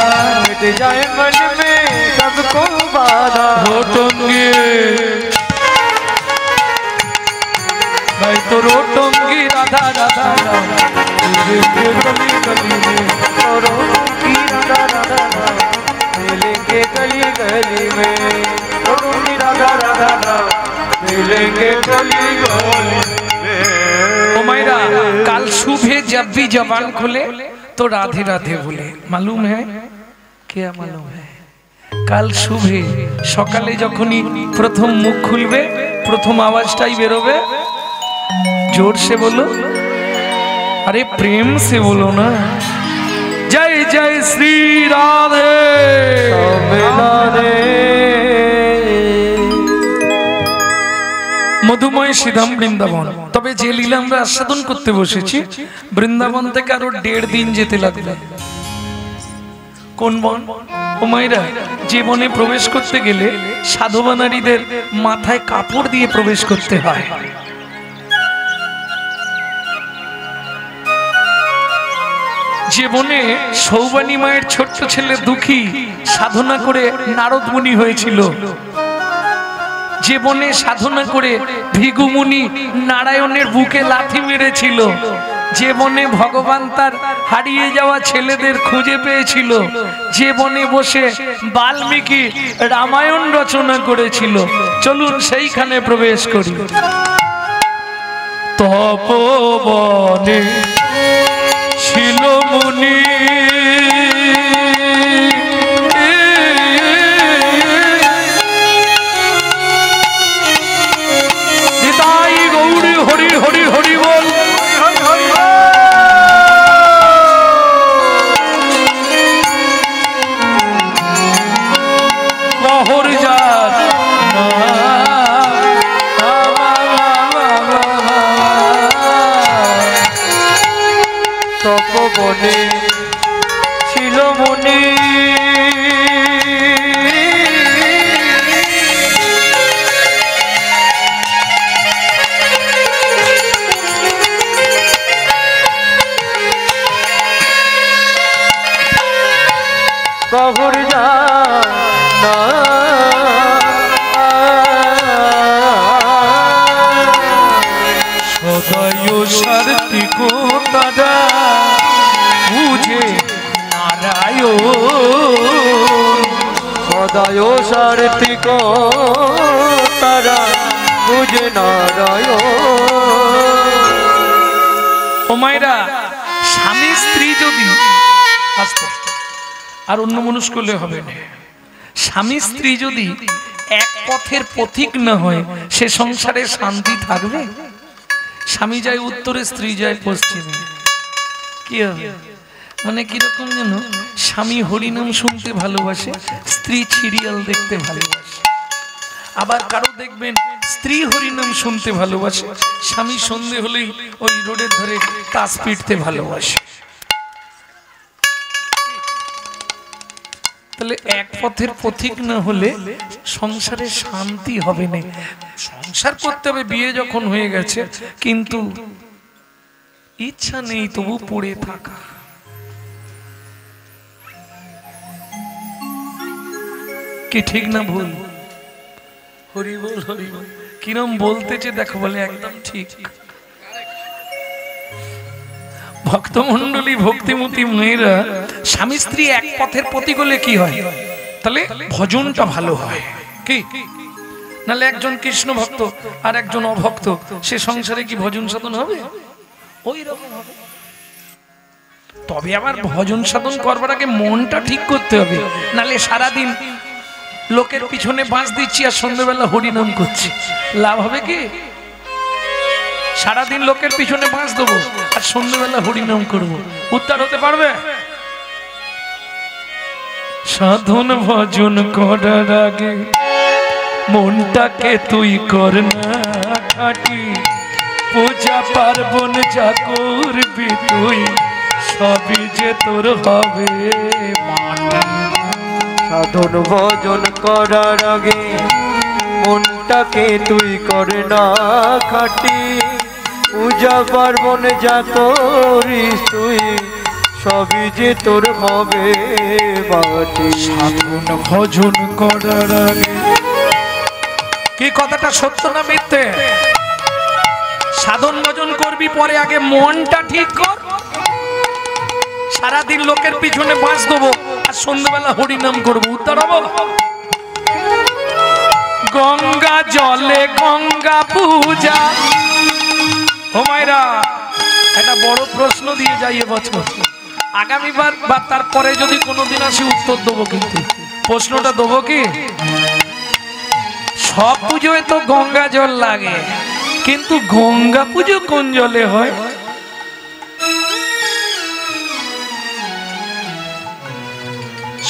मिट जाए मन में सबको बाधा। रोटंगी मैं तो रोटंगी राधा राधा नाम मिलेंगे गली गली में। तो रोटंगी राधा राधा नाम मिलेंगे गली गली में। रोटंगी राधा राधा नाम मिलेंगे गली गली में। ओ मायरा, काल सुबह जब भी जबान खुले तो राधे राधे बोले। मालूम है क्या? मालूम है কাল শুভে সকালে যখনই প্রথম মুখ খুলবে প্রথম আওয়াজটাই বেরোবে জোর সে বলো, আরে প্রেম সে বলো না, জয় জয় শ্রী রাধে মধুময় শ্রীধাম বৃন্দাবন। তবে যে লীলা আমরা আস্বাদন করতে বসেছি বৃন্দাবন থেকে আরো 1.5 দিন যেতে লাগবে। কোন বন? ও মায়েরা, যে বনে প্রবেশ করতে গেলে সাধবা নারীদের মাথায় কাপড় দিয়ে প্রবেশ করতে হয়। যে বনে সৌবানী মায়ের ছোট্ট ছেলে দুঃখী সাধনা করে নারদ মুনি হয়েছিল, যে বনে সাধনা করে ভৃগু মুনি নারায়ণের বুকে লাথি মেরেছিল, যে বনে ভগবান তার হারিয়ে যাওয়া ছেলেদের খুঁজে পেয়েছিল, যে বনে বসে বাল্মীকি রামায়ণ রচনা করেছিল, চলুন সেইখানে প্রবেশ করি। তপবনে ছিল মুনি হরি হরি হরি বল। কহর যার তপবনে ছিল মুনি কহর জানা সদয় সারথি কো তারা বুঝে নারায়ণ, সদায় সারথি কো তারা বুঝে নারায়ণ। ও মায়েরা, স্বামী স্ত্রী যদি আস্তে আর অন্য মানুষ করলে হবে না, স্বামী স্ত্রী যদি এক পথের পথিক না হয় সে সংসারে শান্তি থাকবে? স্বামী যায় উত্তরে, স্ত্রী যায় পশ্চিমে, কি হবে? মানে কিরকম যেন স্বামী হরিনাম শুনতে ভালোবাসে, স্ত্রী সিরিয়াল দেখতে ভালোবাসে। আবার কারো দেখবেন স্ত্রী হরিনাম শুনতে ভালোবাসে, স্বামী সন্ধে হলেই ওই রোডের ধারে তাস পিটতে ভালোবাসে। তাহলে এক পথের পথিক না হলে সংসারে শান্তি হবে না। সংসার করতে হবে বিয়ে যখন হয়ে গেছে, কিন্তু ইচ্ছা নেই তবু পড়ে থাকা। কি ঠিক না ভুল? হরি বল হরি বল। কিরম বলতেছে দেখো, বলে একদম ঠিক। ভক্তমন্ডলী ভক্তিমতী মেয়েরা স্বামী স্ত্রী এক পথের পথিক হলে কি হয়? তাহলে ভজনটা ভালো হয়। কি নালে একজন কৃষ্ণ ভক্ত আর একজন অভক্ত, সে সংসারে কি ভজন সাধন হবে? ওই রকম হবে। তবে আবার ভজন সাধন করবার আগে মনটা ঠিক করতে হবে, নালে সারাদিন লোকের পিছনে বাঁশ দিচ্ছি আর সন্ধ্যেবেলা হরিনাম করছি, লাভ হবে কি? সারাদিন লোকের পিছনে বাঁশ দেবো আর সন্ধ্যেবেলা হরিনাম করব, উত্তর হতে পারবে? সাধন ভজন করার আগে মনটাকে তুই কর না খাটি, পূজা পার্বণ যা করবি তুই সবই যে তোর হবে মাটি। সাধন ভজন করার আগে মনটাকে তুই করে না খাটি, পূজা পার্বণ যা করিস তুই সবই যে তোর হবে মাটি। সাধন ভজন করার আগে, কি কথাটা সত্য না মিথ্যে? সাধন ভজন করবি পরে আগে মনটা ঠিক কর। সারাদিন লোকের পিছনে বাঁশ দেবো আর সন্ধ্যাবেলা হরিনাম করবো, উদ্ধার হবো? গঙ্গা জলে গঙ্গা পূজা। ও মায়েরা, একটা বড় প্রশ্ন দিয়ে যাই এবছর, আগামীবার বা তারপরে যদি কোনোদিন আসি উত্তর দেবো, কিন্তু প্রশ্নটা দেবো কি, সব পুজোয় তো গঙ্গা জল লাগে, কিন্তু গঙ্গা পুজো কোন জলে হয়?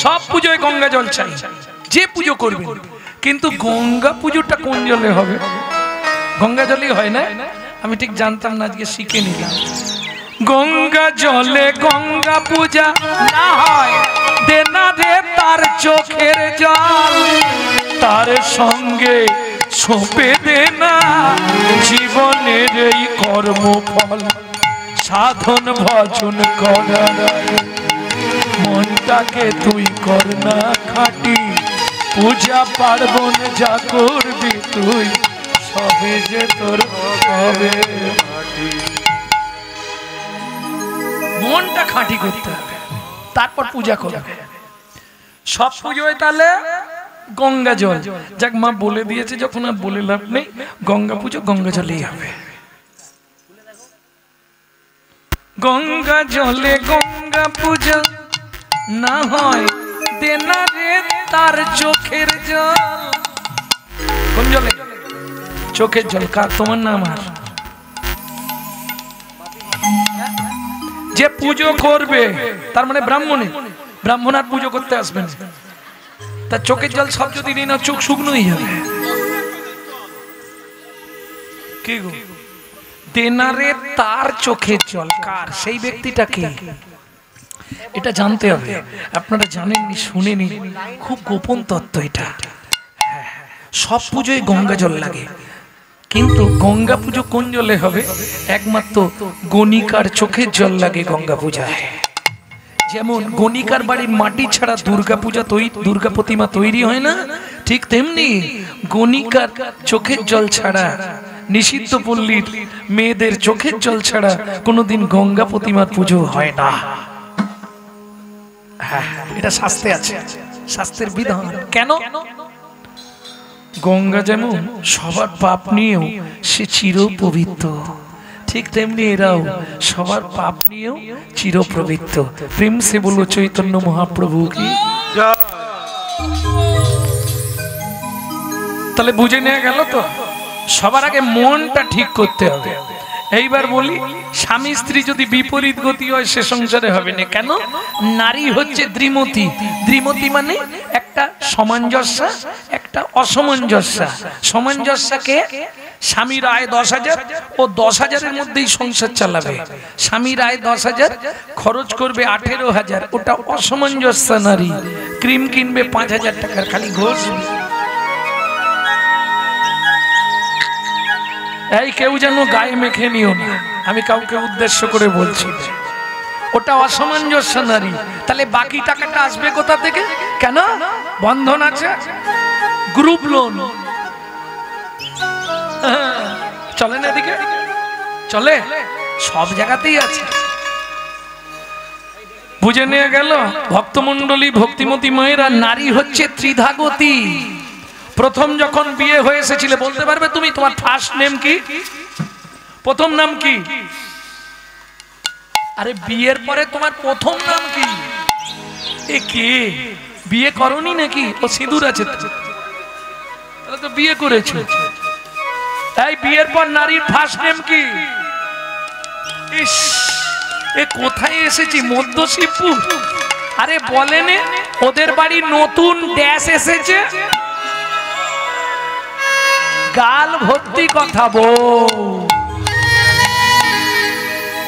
সব পুজোয় গঙ্গা জল চাই, যে পুজো করবে, কিন্তু গঙ্গা পুজোটা কোন জলে হবে? গঙ্গা জলই হয় না? আমি ঠিক জানতাম না, আজকে শিখে নিলাম। গঙ্গা জলে গঙ্গা পূজা না হয়, দেনা রে তার চোখের জল, তার সঙ্গে সঁপে দেনা জীবনের এই কর্মফল। সাধন ভজন করার আগে মনটাকে তুই কর না খাটি, পূজা পার্বণ যা করবি তুই সবে যে তোর হবে মাটি। মনটা খাঁটি করতে হবে, তারপর পূজা করবে। সব পুজোয় তাহলে গঙ্গা জল, যাক মা বলে দিয়েছে যখন আর বলে লাভ নেই, গঙ্গা পুজো গঙ্গা জলেই হবে। গঙ্গা জলে গঙ্গা পূজা না হয়, দেনা রে তার চোখের জল। কোন জলে? চোখের জল। কার? তোমার না আমার? যে পুজো করবে, তার মানে ব্রাহ্মণে, ব্রাহ্মণ আর পুজো করতে আসবেন, তার চোখের জল সব যদি নিয়ে না, চোখ শুকনো হয়ে যাবে। কি গো? দেনারে তার চোখের জল কার? সেই ব্যক্তিটাকে এটা জানতে হবে। আপনারা জানেননি, শুনেনি, খুব গোপন তত্ত্ব এটা। সব পুজোয় গঙ্গা জল লাগে, কিন্তু গঙ্গা পুজো কোন জলে হবে? একমাত্র গণিকার চোখের জল লাগে গঙ্গা পূজায়। যেমন গণিকার বাড়ির মাটি ছাড়া দুর্গা পূজা দুর্গা প্রতিমা তৈরি হয় না, ঠিক তেমনি গণিকার চোখের জল ছাড়া, নিষিদ্ধ পল্লীর মেয়েদের চোখের জল ছাড়া কোনোদিন গঙ্গা প্রতিমার পুজো হয় না। হ্যাঁ, এটা শাস্ত্রে আছে, শাস্ত্রের বিধান। কেন? গঙ্গা যেমন সবার পাপ নিয়েও সে চির পবিত্র, ঠিক তেমনি এরাও সবার পাপ নিয়েও চির পবিত্র। প্রেম সে বলো চৈতন্য মহাপ্রভু কি। তাহলে বুঝে নেওয়া গেল তো, সবার আগে মনটা ঠিক করতে হবে। এইবার বলি, স্বামী স্ত্রী যদি বিপরীত গতি হয় সে সংসারে হবে না। কেন? নারী হচ্ছে দ্বিমতী। দ্বিমতী মানে একটা সামঞ্জস্য, একটা অসামঞ্জস্য। সামঞ্জস্যকে স্বামীর আয় 10,000, ও 10,000-এর মধ্যেই সংসার চালাবে। স্বামীর আয় 10,000, খরচ করবে 18,000, ওটা অসামঞ্জস্য নারী। ক্রিম কিনবে 5,000 টাকার, খালি ঘোষ। এই কেউ যেন গায়ে মেখে নিও না, আমি কাউকে উদ্দেশ্য করে বলছি, ওটা অসামঞ্জস্য নারী। তাহলে বাকি টাকাটা আসবে কোথা থেকে? কেন? বন্ধন আছে, গ্রুপ লোন চলে না, এদিকে চলে, সব জায়গাতেই আছে। বুঝে নিয়ে গেল ভক্তমন্ডলী, ভক্তিমতী মায়েরা, নারী হচ্ছে ত্রিধাগতী। প্রথম যখন বিয়ে হয়ে এসেছিলে, বলতে পারবে তুমি তোমার ফার্স্ট নেম কি? প্রথম নাম কি? আরে বিয়ের পরে তোমার প্রথম নাম কি? এ কে? বিয়ে করনি নাকি? ও সিঁদুর আছে, তাহলে তো বিয়ে করেছো। তাই বিয়ের পর নারীর ফার্স্ট নেম কি? ইস, এ কোথায় এসেছি? মধ্য শিবপুর। আরে বলেনে ওদের বাড়ি নতুন ড্যাশ এসেছে, গাল ভর্তি কথা বল।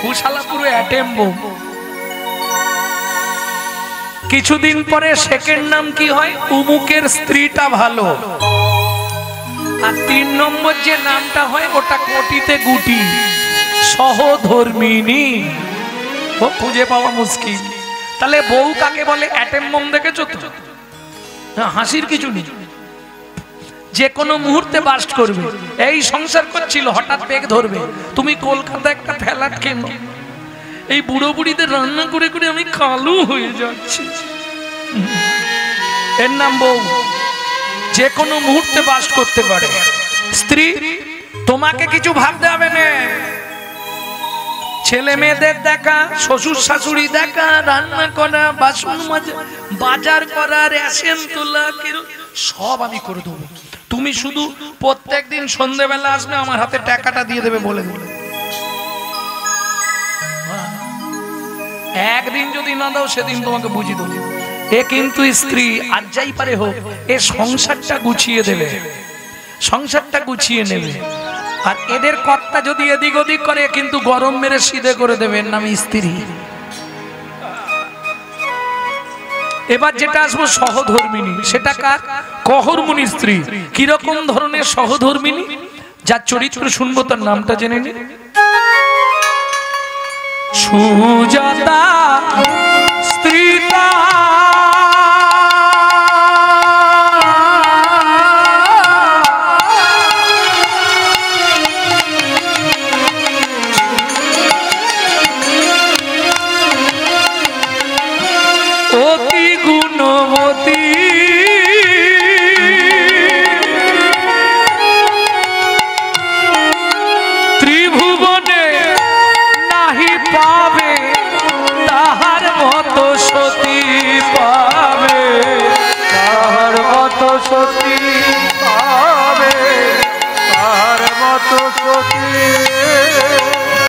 উশালা পুরো অ্যাটেম বোম। কিছুদিন পরে সেকেন্ড নাম কি হয়, উমুকের স্ত্রীটা ভালো। আর 3 নম্বর যে নামটা হয় ওটা কোটিতে গুটি, সহধর্মিনী। ও খুঁজে পাওয়া মুশকিল। তাহলে বউ কাকে বলে? Atom bomb. দেখেছো তো? হাসির কিছু নেই, যে কোনো মুহূর্তে বাস্ট করবে। এই সংসার করছিল, হঠাৎ বেগ ধরবে। তুমি কলকাতা একটা ফ্ল্যাট কেন, এই বুড়ো বুড়িদের রান্না করে করে আমি কালো হয়ে যাচ্ছি। এর নাম বউ, যে কোনো মুহূর্তে বাস্ট করতে পারে। স্ত্রী, তোমাকে কিছু ভাবতে হবে না। ছেলে মেয়েদের দেখা, শ্বশুর শাশুড়ি দেখা, রান্না করা, বাসন মাজা, বাজার করা, রেশন তোলা, সব আমি করে দেবো। তুমি শুধু প্রত্যেকদিন সন্ধ্যেবেলা আসবে, আমার হাতে টাকাটা দিয়ে দেবে বলে দেবে। একদিন যদি না দাও সেদিন তোমাকে বুঝিয়ে দেবো। এ কিন্তু স্ত্রী আর যাই পারে হোক, এ সংসারটা গুছিয়ে দেবে, সংসারটা গুছিয়ে নেবে। আর এদের কর্তা যদি এদিক ওদিক করে কিন্তু গরম মেরে সিধে করে দেবে। এর নাম স্ত্রী। এবার যেটা আসবো সহধর্মিনী, সেটা কার? কহর মুনির স্ত্রী। কিরকম ধরনের সহধর্মিনী? যার চরিত্র শুনবো তার নামটা জেনে নি। সুজাতা স্ত্রী